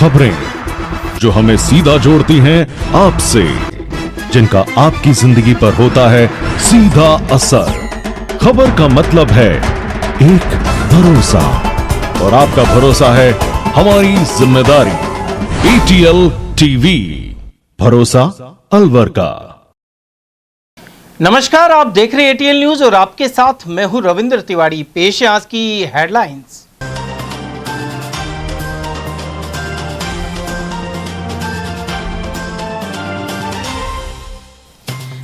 खबरें जो हमें सीधा जोड़ती हैं आपसे, जिनका आपकी जिंदगी पर होता है सीधा असर। खबर का मतलब है एक भरोसा, और आपका भरोसा है हमारी जिम्मेदारी। ATL टीवी, भरोसा अलवर का। नमस्कार, आप देख रहे हैं ATL न्यूज और आपके साथ मैं हूं रविंद्र तिवारी। पेश है आज की हेडलाइंस।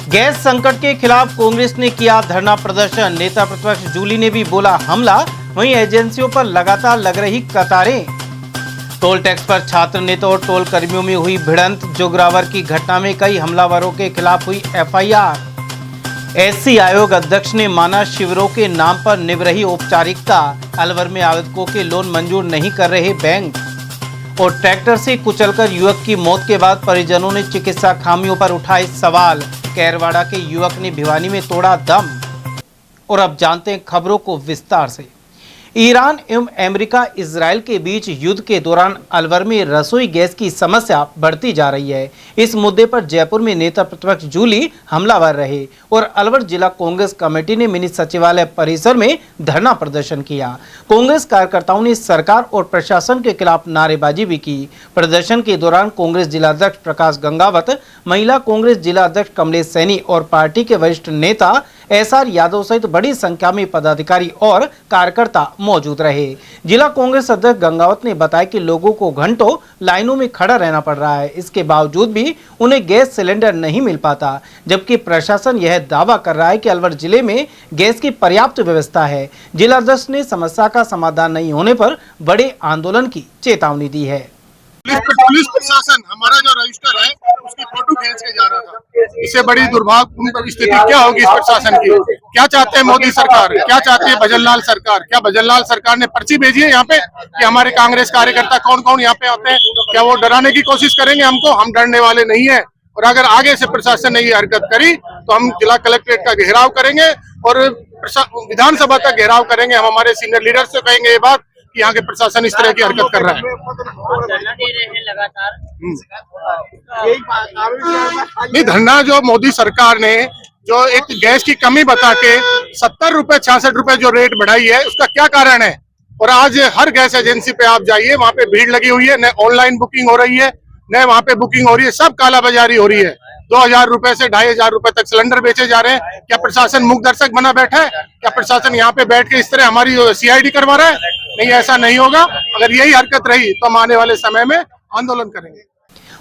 गैस संकट के खिलाफ कांग्रेस ने किया धरना प्रदर्शन। नेता प्रतिपक्ष जूली ने भी बोला हमला। वहीं एजेंसियों पर लगातार लग रही कतारें। टोल टैक्स पर छात्र नेता और टोल कर्मियों में हुई भिड़ंत। जोगरावर की घटना में कई हमलावरों के खिलाफ हुई FIR। SC आयोग अध्यक्ष ने माना शिविरों के नाम पर निभ रही औपचारिकता। अलवर में आवेदकों के लोन मंजूर नहीं कर रहे बैंक। और ट्रैक्टर से कुचलकर युवक की मौत के बाद परिजनों ने चिकित्सा खामियों पर उठाए सवाल। कैरवाड़ा के युवक ने भिवानी में तोड़ा दम। और अब जानते हैं खबरों को विस्तार से। ईरान एवं अमेरिका इजराइल के बीच युद्ध के दौरान अलवर में रसोई गैस की समस्या बढ़ती जा रही है। इस मुद्दे पर जयपुर में नेता प्रतिपक्ष जूली हमलावर रहे और अलवर जिला कांग्रेस कमेटी ने मिनी सचिवालय परिसर में धरना प्रदर्शन किया। कांग्रेस कार्यकर्ताओं ने सरकार और प्रशासन के खिलाफ नारेबाजी भी की। प्रदर्शन के दौरान कांग्रेस जिलाध्यक्ष प्रकाश गंगावत, महिला कांग्रेस जिलाध्यक्ष कमलेश सैनी और पार्टी के वरिष्ठ नेता SR यादव सहित बड़ी संख्या में पदाधिकारी और कार्यकर्ता मौजूद रहे। जिला कांग्रेस अध्यक्ष गंगावत ने बताया कि लोगों को घंटों लाइनों में खड़ा रहना पड़ रहा है। इसके बावजूद भी उन्हें गैस सिलेंडर नहीं मिल पाता, जबकि प्रशासन यह दावा कर रहा है कि अलवर जिले में गैस की पर्याप्त व्यवस्था है। जिलाध्यक्ष ने समस्या का समाधान नहीं होने पर बड़े आंदोलन की चेतावनी दी है। पुलिस प्रशासन हमारा जो रजिस्टर है उसकी फोटो खींच के जा रहा था। इससे बड़ी दुर्भाग्य स्थिति क्या होगी इस प्रशासन की? क्या चाहते हैं मोदी सरकार? क्या चाहती है भजनलाल सरकार? क्या भजनलाल सरकार ने पर्ची भेजी है यहाँ पे कि हमारे कांग्रेस कार्यकर्ता कौन कौन यहाँ पे आते हैं? क्या वो डराने की कोशिश करेंगे हमको? हम डरने वाले नहीं है। और अगर आगे से प्रशासन ने ये हरकत करी तो हम जिला कलेक्ट्रेट का घेराव करेंगे और विधानसभा का घेराव करेंगे। हम हमारे सीनियर लीडर से कहेंगे ये बात कि यहाँ के प्रशासन इस तरह की हरकत कर रहा है। नहीं, धरना जो मोदी सरकार ने जो एक गैस की कमी बता के 70 रुपए 66 रुपए जो रेट बढ़ाई है, उसका क्या कारण है? और आज हर गैस एजेंसी पे आप जाइए, वहाँ पे भीड़ लगी हुई है। न ऑनलाइन बुकिंग हो रही है, न वहाँ पे बुकिंग हो रही है, सब कालाबाजारी हो रही है। 2000 रुपए से 2500 रुपए तक सिलेंडर बेचे जा रहे हैं। क्या प्रशासन मूक दर्शक बना बैठा है? क्या प्रशासन यहाँ पे बैठ के इस तरह हमारी CID करवा रहा है? नहीं, ऐसा नहीं होगा। अगर यही हरकत रही तो हम आने वाले समय में आंदोलन करेंगे।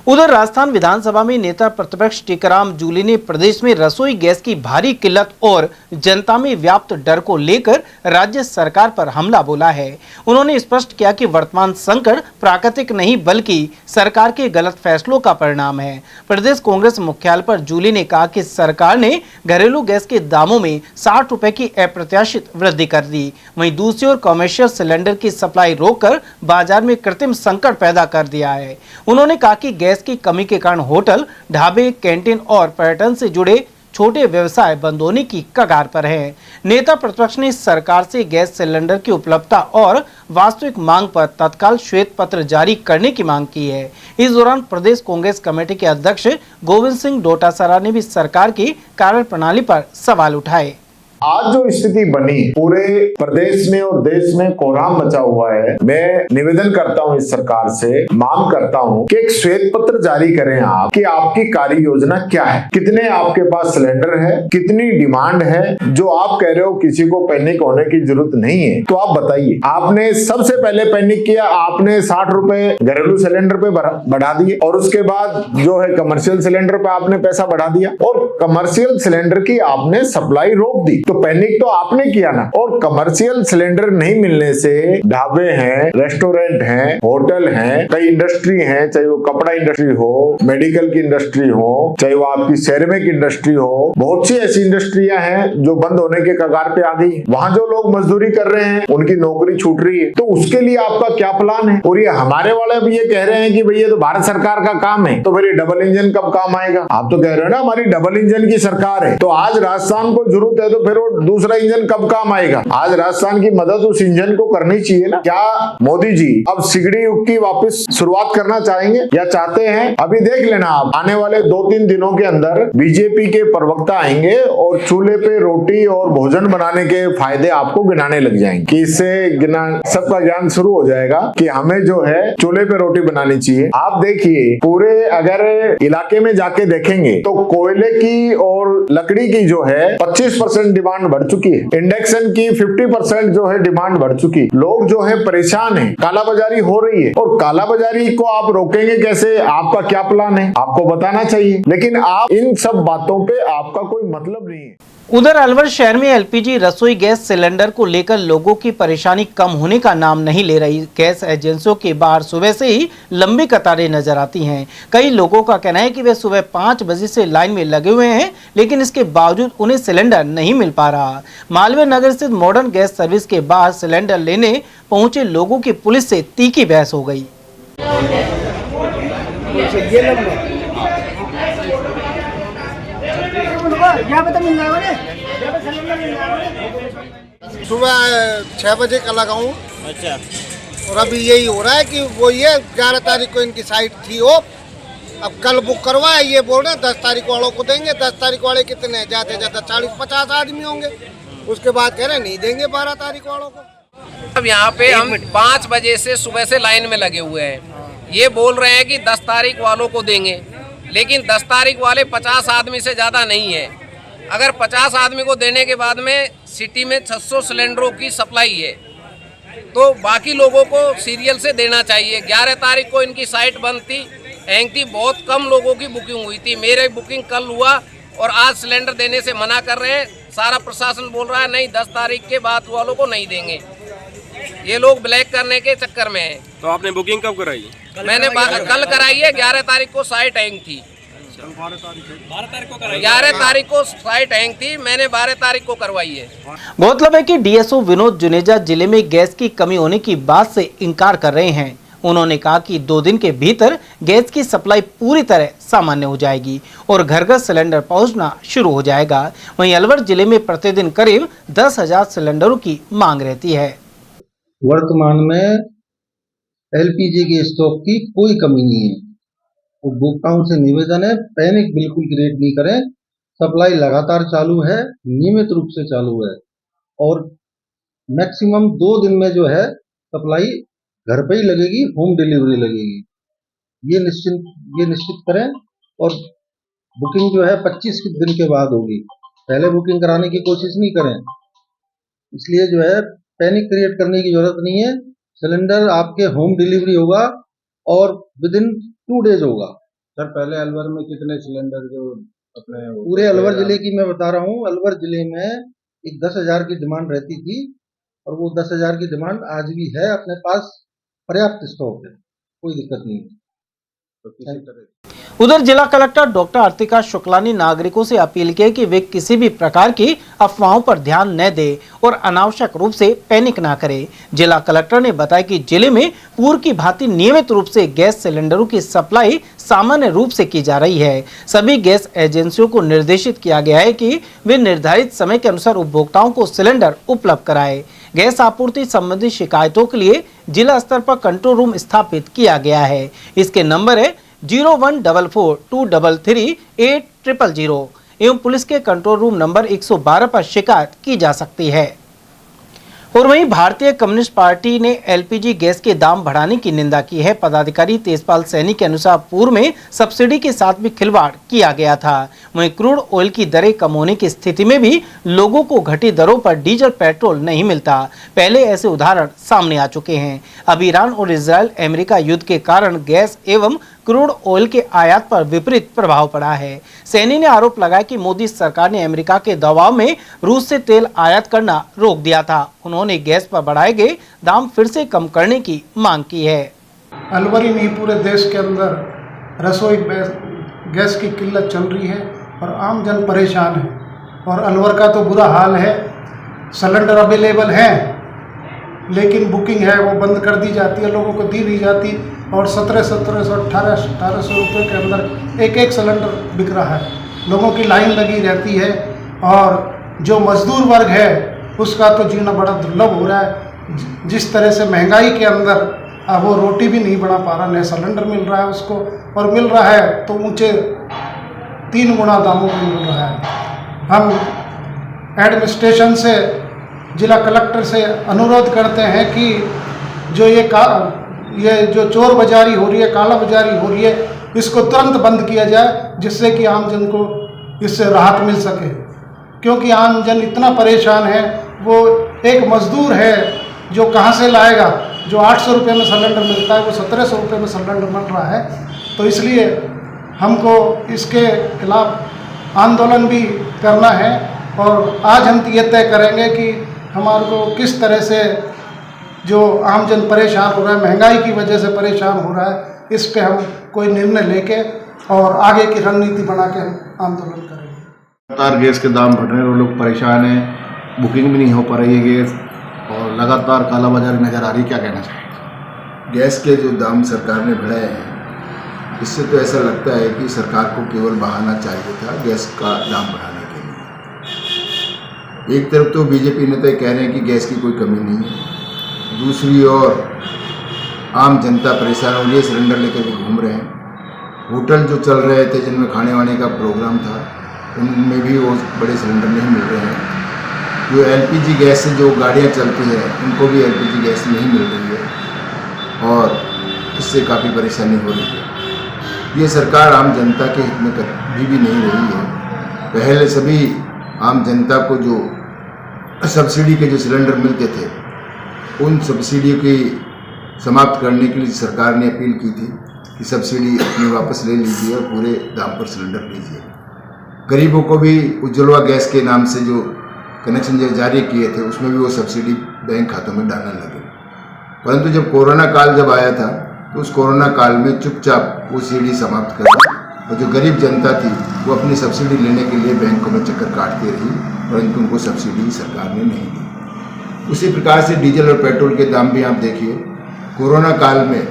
उधर राजस्थान विधानसभा में नेता प्रतिपक्ष टीकाराम जूली ने प्रदेश में रसोई गैस की भारी किल्लत और जनता में व्याप्त डर को लेकर राज्य सरकार पर हमला बोला है। उन्होंने स्पष्ट किया कि वर्तमान संकट प्राकृतिक नहीं बल्कि सरकार के गलत फैसलों का परिणाम है। प्रदेश कांग्रेस मुख्यालय पर जूली ने कहा कि सरकार ने घरेलू गैस के दामों में 60 रुपए की अप्रत्याशित वृद्धि कर दी। वहीं दूसरी ओर कमर्शियल सिलेंडर की सप्लाई रोककर बाजार में कृत्रिम संकट पैदा कर दिया है। उन्होंने कहा कि गैस की कमी के कारण होटल, ढाबे, कैंटीन और पर्यटन से जुड़े छोटे व्यवसाय बंद होने की कगार पर हैं। नेता प्रतिपक्ष ने सरकार से गैस सिलेंडर की उपलब्धता और वास्तविक मांग पर तत्काल श्वेत पत्र जारी करने की मांग की है। इस दौरान प्रदेश कांग्रेस कमेटी के अध्यक्ष गोविंद सिंह डोटासरा ने भी सरकार की कार्यप्रणाली पर सवाल उठाए। आज जो स्थिति बनी पूरे प्रदेश में और देश में कोहराम मचा हुआ है, मैं निवेदन करता हूं इस सरकार से, मांग करता हूं कि एक श्वेत पत्र जारी करें आप कि आपकी कार्य योजना क्या है, कितने आपके पास सिलेंडर है, कितनी डिमांड है। जो आप कह रहे हो किसी को पैनिक होने की जरूरत नहीं है, तो आप बताइए। आपने सबसे पहले पैनिक किया, आपने 60 रुपए घरेलू सिलेंडर पे बढ़ा दिए और उसके बाद जो है कमर्शियल सिलेंडर पे आपने पैसा बढ़ा दिया और कमर्शियल सिलेंडर की आपने सप्लाई रोक दी। तो पैनिक तो आपने किया ना। और कमर्शियल सिलेंडर नहीं मिलने से ढाबे हैं, रेस्टोरेंट हैं, होटल हैं, कई इंडस्ट्री हैं, चाहे वो कपड़ा इंडस्ट्री हो, मेडिकल की इंडस्ट्री हो, चाहे वो आपकी सिरेमिक इंडस्ट्री हो, बहुत सी ऐसी इंडस्ट्रियां हैं जो बंद होने के कगार पे आ गई। वहां जो लोग मजदूरी कर रहे हैं उनकी नौकरी छूट रही है। तो उसके लिए आपका क्या प्लान है? और ये हमारे वाले भी ये कह रहे हैं कि भैया तो भारत सरकार का काम है, तो फिर ये डबल इंजन कब काम आएगा? आप तो कह रहे हो ना हमारी डबल इंजन की सरकार है। तो आज राजस्थान को जरूरत है तो फिर दूसरा इंजन कब काम आएगा? आज राजस्थान की मदद उस इंजन को करनी चाहिए ना। क्या मोदी जी अब सिगड़ी युग की वापस शुरुआत करना चाहेंगे या चाहते हैं? अभी देख लेना आप, आने वाले 2-3 दिनों के अंदर बीजेपी के प्रवक्ता आएंगे और चूल्हे पे रोटी और भोजन बनाने के फायदे आपको गिनाने लग जाएंगे कि इससे सबका ज्ञान शुरू हो जाएगा कि हमें जो है चूल्हे पे रोटी बनानी चाहिए। आप देखिए, पूरे अगर इलाके में जाके देखेंगे तो कोयले की और लकड़ी की जो है 25% डिमांड बढ़ चुकी है, इंडक्शन की 50% जो है डिमांड बढ़ चुकी है। लोग जो है परेशान है, कालाबाजारी हो रही है, और कालाबाजारी को आप रोकेंगे कैसे? आपका क्या प्लान है? आपको बताना चाहिए, लेकिन आप इन सब बातों पे आपका कोई मतलब नहीं है। उधर अलवर शहर में एलपीजी रसोई गैस सिलेंडर को लेकर लोगों की परेशानी कम होने का नाम नहीं ले रही। गैस एजेंसियों के बाहर सुबह से ही लंबी कतारें नजर आती हैं। कई लोगों का कहना है कि वे सुबह 5 बजे से लाइन में लगे हुए हैं, लेकिन इसके बावजूद उन्हें सिलेंडर नहीं मिल पा रहा। मालवीय नगर स्थित मॉडर्न गैस सर्विस के बाहर सिलेंडर लेने पहुंचे लोगों की पुलिस से तीखी बहस हो गई। सुबह 6 बजे का लगाऊं। अच्छा। और अभी यही हो रहा है कि वो ये 11 तारीख को इनकी साइट थी हो, अब कल बुक करवाया, ये बोल रहे हैं 10 तारीख वालों को देंगे। 10 तारीख वाले कितने जाते जाते 40-50 आदमी होंगे, उसके बाद कह रहे नहीं देंगे 12 तारीख वालों को। अब यहाँ पे हम 5 बजे से सुबह से लाइन में लगे हुए हैं। ये बोल रहे हैं कि 10 तारीख वालों को देंगे, लेकिन 10 तारीख वाले 50 आदमी से ज़्यादा नहीं है। अगर 50 आदमी को देने के बाद में सिटी में 600 सिलेंडरों की सप्लाई है, तो बाकी लोगों को सीरियल से देना चाहिए। 11 तारीख को इनकी साइट बंद थी, हैंग थी, बहुत कम लोगों की बुकिंग हुई थी। मेरे बुकिंग कल हुआ और आज सिलेंडर देने से मना कर रहे हैं। सारा प्रशासन बोल रहा है नहीं 10 तारीख के बाद वालों को नहीं देंगे। ये लोग ब्लैक करने के चक्कर में हैं। तो आपने बुकिंग कब कराई? मैंने कल कराई है। 11 तारीख को साइट हैंग थी। 11 तारीख को साइट हैंग थी, मैंने 12 तारीख को करवाई है। गौरतलब है कि डीएसओ विनोद जुनेजा जिले में गैस की कमी होने की बात से इनकार कर रहे हैं। उन्होंने कहा कि 2 दिन के भीतर गैस की सप्लाई पूरी तरह सामान्य हो जाएगी और घर घर सिलेंडर पहुंचना शुरू हो जाएगा। वहीं अलवर जिले में प्रतिदिन करीब 10,000 सिलेंडरों की मांग रहती है। वर्तमान में एलपीजी के स्टॉक की कोई कमी नहीं है। उपभोक्ताओं से निवेदन है, पैनिक बिल्कुल क्रिएट नहीं करें। सप्लाई लगातार चालू है, नियमित रूप से चालू है और मैक्सिमम 2 दिन में जो है सप्लाई घर पे ही लगेगी, होम डिलीवरी लगेगी। ये निश्चित करें और बुकिंग जो है 25 दिन के बाद होगी। पहले बुकिंग कराने की कोशिश नहीं करें। इसलिए जो है पैनिक क्रिएट करने की जरूरत नहीं है। सिलेंडर आपके होम डिलीवरी होगा और विदिन 2 डेज होगा। सर पहले अलवर में कितने सिलेंडर जो अपने पूरे अलवर जिले की मैं बता रहा हूँ, अलवर जिले में एक 10,000 की डिमांड रहती थी और वो 10,000 की डिमांड आज भी है। अपने पास पर्याप्त स्टॉक है, कोई दिक्कत नहीं है। उधर जिला कलेक्टर डॉक्टर अर्तिका शुक्ला ने नागरिकों से अपील की कि वे किसी भी प्रकार की अफवाहों पर ध्यान न दें और अनावश्यक रूप से पैनिक ना करें। जिला कलेक्टर ने बताया कि जिले में पूर्व की भांति नियमित रूप से गैस सिलेंडरों की सप्लाई सामान्य रूप से की जा रही है। सभी गैस एजेंसियों को निर्देशित किया गया है कि वे निर्धारित समय के अनुसार उपभोक्ताओं को सिलेंडर उपलब्ध कराएं। गैस आपूर्ति संबंधी शिकायतों के लिए जिला स्तर पर कंट्रोल रूम स्थापित किया गया है। इसके नंबर है 0144233800 एवं पुलिस के कंट्रोल रूम नंबर 112 पर शिकायत की जा सकती है। और वहीं भारतीय कम्युनिस्ट पार्टी ने एलपीजी गैस के दाम बढ़ाने की निंदा की है। पदाधिकारी तेजपाल सैनी के अनुसार पूर्व में सब्सिडी के साथ भी खिलवाड़ किया गया था। वहीं क्रूड ऑयल की दरें कम होने की स्थिति में भी लोगों को घटी दरों पर डीजल पेट्रोल नहीं मिलता। पहले ऐसे उदाहरण सामने आ चुके हैं। अब ईरान और इजराइल अमेरिका युद्ध के कारण गैस एवं क्रूड ऑयल के आयात पर विपरीत प्रभाव पड़ा है। सैनी ने आरोप लगाया कि मोदी सरकार ने अमेरिका के दबाव में रूस से तेल आयात करना रोक दिया था। उन्होंने गैस पर बढ़ाए गए दाम फिर से कम करने की मांग की है। अलवर ही नहीं पूरे देश के अंदर रसोई गैस की किल्लत चल रही है और आम जन परेशान है। और अलवर का तो बुरा हाल है, सिलेंडर अवेलेबल है लेकिन बुकिंग है वो बंद कर दी जाती है, लोगों को दी नहीं जाती और 1700, 1800 रुपये के अंदर एक सिलेंडर बिक रहा है। लोगों की लाइन लगी रहती है और जो मजदूर वर्ग है उसका तो जीना बड़ा दुर्लभ हो रहा है। जिस तरह से महंगाई के अंदर अब वो रोटी भी नहीं बना पा रहा, नया सिलेंडर मिल रहा है उसको, और मिल रहा है तो ऊंचे 3 गुना दामों में मिल रहा है। हम एडमिनिस्ट्रेशन से, जिला कलेक्टर से अनुरोध करते हैं कि जो ये जो चोर बाजारी हो रही है, काला बाजारी हो रही है, इसको तुरंत बंद किया जाए, जिससे कि आम जन को इससे राहत मिल सके। क्योंकि आम जन इतना परेशान है, वो एक मजदूर है जो कहाँ से लाएगा, जो 800 रुपये में सिलेंडर मिलता है वो 1700 रुपये में सिलेंडर मिल रहा है। तो इसलिए हमको इसके खिलाफ आंदोलन भी करना है, और आज हम ये तय करेंगे कि हमारे को किस तरह से जो आम जन परेशान हो रहा है, महंगाई की वजह से परेशान हो रहा है, इस पे हम कोई निर्णय लेके और आगे की रणनीति बना के हम आंदोलन करेंगे। लगातार गैस के दाम बढ़ रहे हैं और लोग परेशान हैं, बुकिंग भी नहीं हो पा रही है गैस, और लगातार कालाबाजारी नज़र आ रही है। क्या कहना चाहिए? गैस के जो दाम सरकार ने बढ़ाए हैं, इससे तो ऐसा लगता है कि सरकार को केवल बहाना चाहिए था गैस का दाम बढ़ाने के लिए। एक तरफ तो बीजेपी नेता कह रहे हैं कि गैस की कोई कमी नहीं है, दूसरी ओर आम जनता परेशान हो रही है, सिलेंडर लेकर भी घूम रहे हैं। होटल जो चल रहे थे जिनमें खाने वाने का प्रोग्राम था, उनमें भी वो बड़े सिलेंडर नहीं मिल रहे हैं। जो एलपीजी गैस से जो गाड़ियाँ चलती हैं, उनको भी एलपीजी गैस नहीं मिल रही है, और इससे काफ़ी परेशानी हो रही है। ये सरकार आम जनता के हित में कभी भी नहीं रही है। पहले सभी आम जनता को जो सब्सिडी के जो सिलेंडर मिलते थे, उन सब्सिडी की समाप्त करने के लिए सरकार ने अपील की थी कि सब्सिडी अपनी वापस ले लीजिए और पूरे दाम पर सिलेंडर लीजिए। गरीबों को भी उज्ज्वला गैस के नाम से जो कनेक्शन जो जारी किए थे, उसमें भी वो सब्सिडी बैंक खातों में डालने लगे। परंतु जब कोरोना काल जब आया था, तो उस कोरोना काल में चुपचाप वो सीढ़ी समाप्त कर दी, और जो गरीब जनता थी वो अपनी सब्सिडी लेने के लिए बैंकों में चक्कर काटती रही, परंतु उनको सब्सिडी सरकार ने नहीं दी। उसी प्रकार से डीजल और पेट्रोल के दाम भी आप देखिए। कोरोना काल में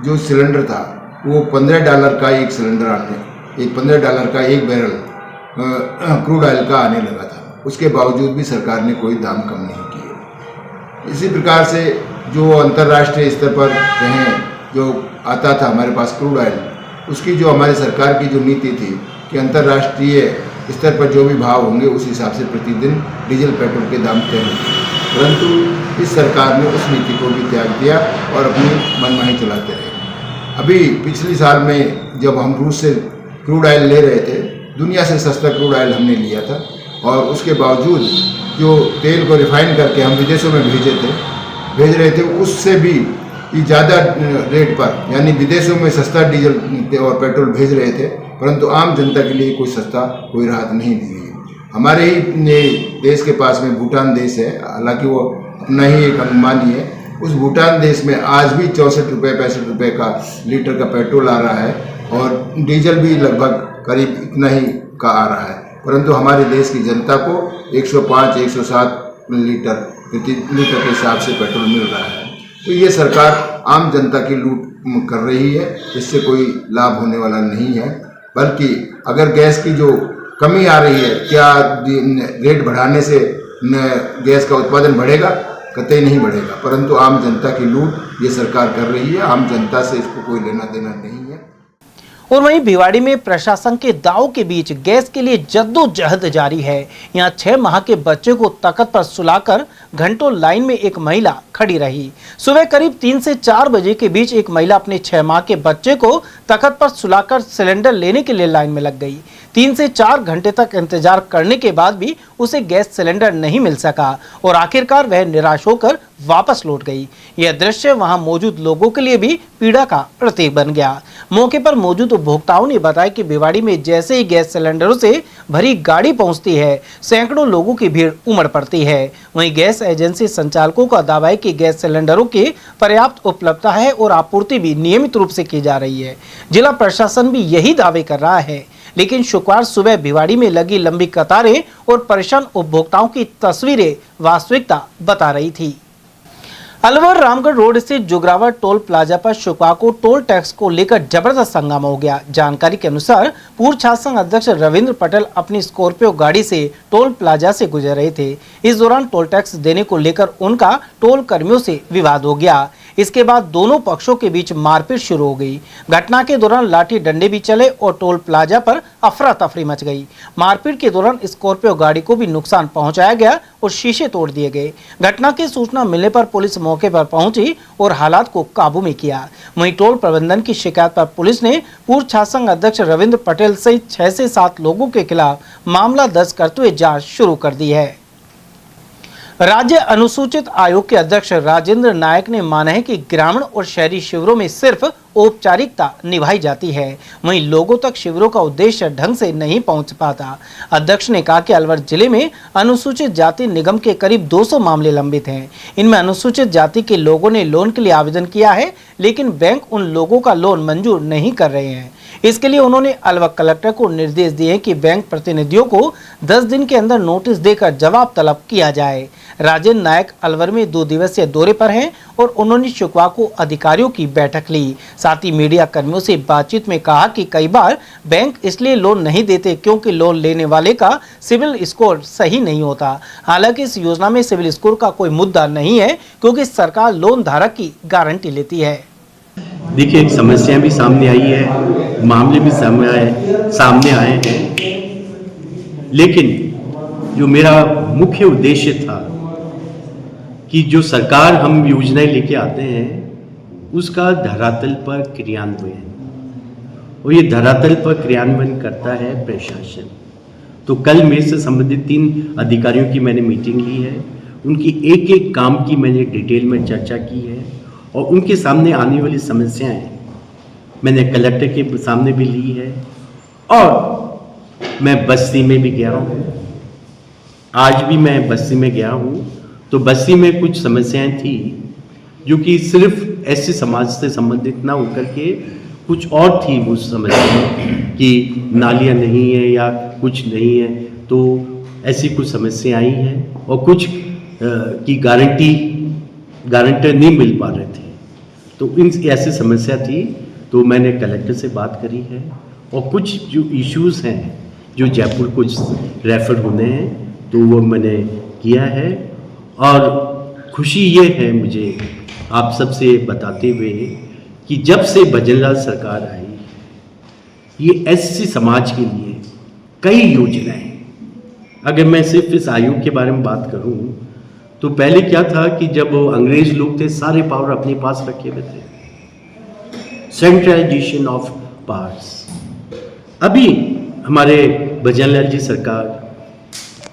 जो सिलेंडर था वो $15 का एक सिलेंडर $15 का एक बैरल क्रूड ऑयल का आने लगा था। उसके बावजूद भी सरकार ने कोई दाम कम नहीं किए। इसी प्रकार से जो अंतर्राष्ट्रीय स्तर पर कहें जो आता था हमारे पास क्रूड ऑयल, उसकी जो हमारी सरकार की जो नीति थी कि अंतर्राष्ट्रीय स्तर पर जो भी भाव होंगे उस हिसाब से प्रतिदिन डीजल पेट्रोल के दाम तय होंगे, परंतु इस सरकार ने उस नीति को भी त्याग दिया और अपनी मनमानी चलाते रहे। अभी पिछले साल में जब हम रूस से क्रूड ऑयल ले रहे थे, दुनिया से सस्ता क्रूड ऑयल हमने लिया था, और उसके बावजूद जो तेल को रिफाइन करके हम विदेशों में भेज रहे थे, उससे भी ज़्यादा रेट पर, यानी विदेशों में सस्ता डीजल और पेट्रोल भेज रहे थे, परंतु आम जनता के लिए कोई राहत नहीं दी गई। हमारे ही देश के पास में भूटान देश है, हालांकि वो अपना ही एक अनुमानी है। उस भूटान देश में आज भी 64-65 रुपये का लीटर का पेट्रोल आ रहा है, और डीजल भी लगभग करीब इतना ही का आ रहा है, परंतु हमारे देश की जनता को 105-107 लीटर प्रति लीटर के हिसाब से पेट्रोल मिल रहा है। तो ये सरकार आम जनता की लूट कर रही है, इससे कोई लाभ होने वाला नहीं है। बल्कि अगर गैस की जो कमी आ रही है, क्या रेट बढ़ाने से गैस का उत्पादन बढ़ेगा? कतई नहीं बढ़ेगा, परंतु आम जनता की लूट ये सरकार कर रही है। आम जनता से इसको कोई लेना देना नहीं है। और वहीं भिवाड़ी में प्रशासन के दाव के बीच गैस के लिए जद्दोजहद जारी है। यहां 6 माह के बच्चे को तख्त पर सुलाकर घंटों लाइन में एक महिला खड़ी रही। सुबह करीब 3 से 4 बजे के बीच एक महिला अपने 6 माह के बच्चे को तख्त पर सुलाकर सिलेंडर लेने के लिए लाइन में लग गई। 3 से 4 घंटे तक इंतजार करने के बाद भी उसे गैस सिलेंडर नहीं मिल सका और आखिरकार वह निराश होकर वापस लौट गई। यह दृश्य वहां मौजूद लोगों के लिए भी पीड़ा का प्रतीक बन गया। मौके पर मौजूद उपभोक्ताओं ने बताया कि भिवाड़ी में जैसे ही गैस सिलेंडरों से भरी गाड़ी पहुंचती है, सैकड़ों लोगों की भीड़ उमड़ पड़ती है। वहीं गैस एजेंसी संचालकों का दावा है कि गैस सिलेंडरों की पर्याप्त उपलब्धता है और आपूर्ति भी नियमित रूप से की जा रही है। जिला प्रशासन भी यही दावे कर रहा है, लेकिन शुक्रवार सुबह भिवाड़ी में लगी लंबी कतारें और परेशान उपभोक्ताओं की तस्वीरें वास्तविकता बता रही थी। अलवर रामगढ़ रोड स्थित जुगरावा टोल प्लाजा पर शुक्रवार को टोल टैक्स को लेकर जबरदस्त हंगामा हो गया। जानकारी के अनुसार पूर्व छात्र संघ अध्यक्ष रविंद्र पटेल अपनी स्कॉर्पियो गाड़ी से टोल प्लाजा से गुजर रहे थे। इस दौरान टोल टैक्स देने को लेकर उनका टोल कर्मियों से विवाद हो गया। इसके बाद दोनों पक्षों के बीच मारपीट शुरू हो गई। घटना के दौरान लाठी डंडे भी चले और टोल प्लाजा पर अफरा तफरी मच गई। मारपीट के दौरान स्कॉर्पियो गाड़ी को भी नुकसान पहुंचाया गया और शीशे तोड़ दिए गए। घटना की सूचना मिलने पर पुलिस मौके पर पहुंची और हालात को काबू में किया। वहीं टोल प्रबंधन की शिकायत पर पुलिस ने पूर्व छात्र संघ अध्यक्ष रविंद्र पटेल सहित 6 से 7 लोगों के खिलाफ मामला दर्ज करते हुए जांच शुरू कर दी है। राज्य अनुसूचित आयोग के अध्यक्ष राजेंद्र नायक ने माना है कि ग्रामीण और शहरी शिविरों में सिर्फ औपचारिकता निभाई जाती है, वहीं लोगों तक शिविरों का उद्देश्य ढंग से नहीं पहुंच पाता। अध्यक्ष ने कहा कि अलवर जिले में अनुसूचित जाति निगम के करीब 200 मामले लंबित हैं। इनमें अनुसूचित जाति के लोगों ने लोन के लिए आवेदन किया है, लेकिन बैंक उन लोगों का लोन मंजूर नहीं कर रहे हैं। इसके लिए उन्होंने अलवर कलेक्टर को निर्देश दिए कि बैंक प्रतिनिधियों को 10 दिन के अंदर नोटिस देकर जवाब तलब किया जाए। राजेंद्र नायक अलवर में 2 दिवसीय दौरे पर हैं और उन्होंने शुक्रवार को अधिकारियों की बैठक ली। साथ ही मीडिया कर्मियों से बातचीत में कहा कि कई बार बैंक इसलिए लोन नहीं देते क्योंकि लोन लेने वाले का सिविल स्कोर सही नहीं होता। हालांकि इस योजना में सिविल स्कोर का कोई मुद्दा नहीं है क्योंकि सरकार लोन धारक की गारंटी लेती है। देखिए, समस्याएं भी सामने आई है, मामले भी सामने आए हैं, लेकिन जो मेरा मुख्य उद्देश्य था कि जो सरकार हम योजनाएं लेके आते हैं उसका धरातल पर क्रियान्वयन, और ये धरातल पर क्रियान्वयन करता है प्रशासन। तो कल मेरे से संबंधित 3 अधिकारियों की मैंने मीटिंग ली है, उनकी एक एक काम की मैंने डिटेल में चर्चा की है और उनके सामने आने वाली समस्याएं मैंने कलेक्टर के सामने भी ली है। और मैं बस्ती में भी गया हूँ, आज भी मैं बस्ती में गया हूँ। तो बस्ती में कुछ समस्याएं थी जो कि सिर्फ ऐसे समाज से संबंधित ना होकर के कुछ और थी। वो समस्या कि नालियाँ नहीं है या कुछ नहीं है, तो ऐसी कुछ समस्या आई हैं और कुछ की गारंटर नहीं मिल पा रहे थे। तो इन ऐसी समस्या थी, तो मैंने कलेक्टर से बात करी है और कुछ जो इश्यूज़ हैं जो जयपुर को रेफर होने हैं तो वो मैंने किया है। और खुशी ये है मुझे आप सबसे बताते हुए कि जब से भजनलाल सरकार आई, ये एससी समाज के लिए कई योजनाएं, अगर मैं सिर्फ इस आयोग के बारे में बात करूं तो पहले क्या था कि जब अंग्रेज लोग थे सारे पावर अपने पास रखे हुए थे, सेंट्रलाइजेशन ऑफ पावर्स। अभी हमारे भजनलाल जी सरकार,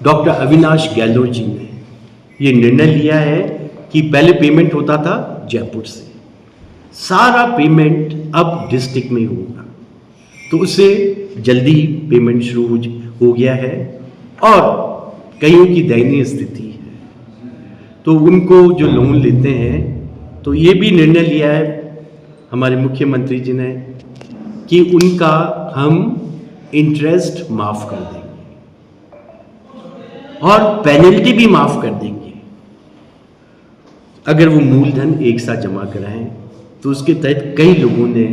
डॉक्टर अविनाश गहलोत जी ने ये निर्णय लिया है कि पहले पेमेंट होता था जयपुर से, सारा पेमेंट अब डिस्ट्रिक्ट में होगा। तो उससे जल्दी पेमेंट शुरू हो गया है और कईयों की दयनीय स्थिति है, तो उनको जो लोन लेते हैं तो ये भी निर्णय लिया है हमारे मुख्यमंत्री जी ने कि उनका हम इंटरेस्ट माफ कर देंगे और पेनल्टी भी माफ कर देंगे अगर वो मूलधन एक साथ जमा कराएं। तो उसके तहत कई लोगों ने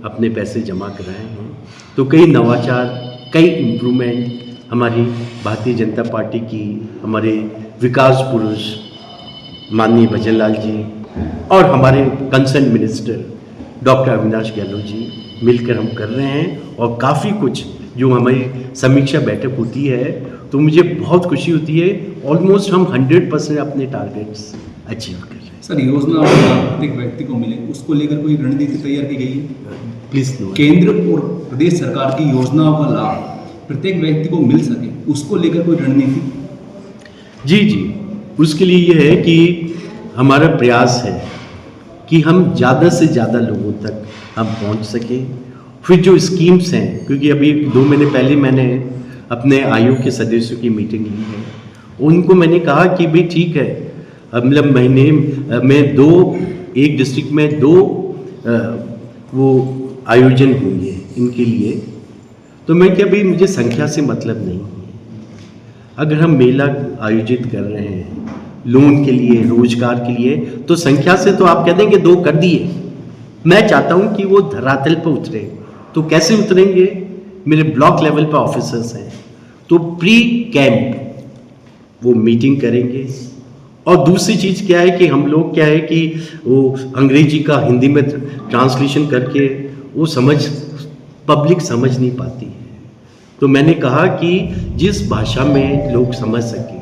अपने पैसे जमा कराए हैं। तो कई नवाचार, कई इम्प्रूवमेंट हमारी भारतीय जनता पार्टी की, हमारे विकास पुरुष माननीय भजनलाल जी और हमारे concern minister doctor Avinash Gehlot ji मिलकर हम कर रहे हैं। और काफ़ी कुछ जो हमारी समीक्षा बैठक होती है तो मुझे बहुत खुशी होती है। ऑलमोस्ट हम 100% अपने टारगेट्स अचीव कर रहे हैं। सर, योजना प्रत्येक व्यक्ति को मिले, उसको लेकर कोई रणनीति तैयार की गई है? प्लीज। केंद्र और प्रदेश सरकार की योजनाओं का लाभ प्रत्येक व्यक्ति को मिल सके, उसको लेकर कोई रणनीति? जी, उसके लिए ये है कि हमारा प्रयास है कि हम ज़्यादा से ज़्यादा लोगों तक हम पहुंच सकें। फिर जो स्कीम्स हैं, क्योंकि अभी 2 महीने पहले मैंने अपने आयोग के सदस्यों की मीटिंग ली है, उनको मैंने कहा कि भाई ठीक है, मतलब महीने में 2 एक डिस्ट्रिक्ट में 2 वो आयोजन होंगे इनके लिए। तो मैं क्या भाई मुझे संख्या से मतलब नहीं है। अगर हम मेला आयोजित कर रहे हैं लोन के लिए, रोजगार के लिए, तो संख्या से तो आप कह देंगे 2 कर दिए। मैं चाहता हूं कि वो धरातल पर उतरे। तो कैसे उतरेंगे? मेरे ब्लॉक लेवल पर ऑफिसर्स हैं, तो प्री कैंप वो मीटिंग करेंगे। और दूसरी चीज़ क्या है कि हम लोग क्या है कि वो अंग्रेजी का हिंदी में ट्रांसलेशन करके वो पब्लिक समझ नहीं पाती है। तो मैंने कहा कि जिस भाषा में लोग समझ सकें,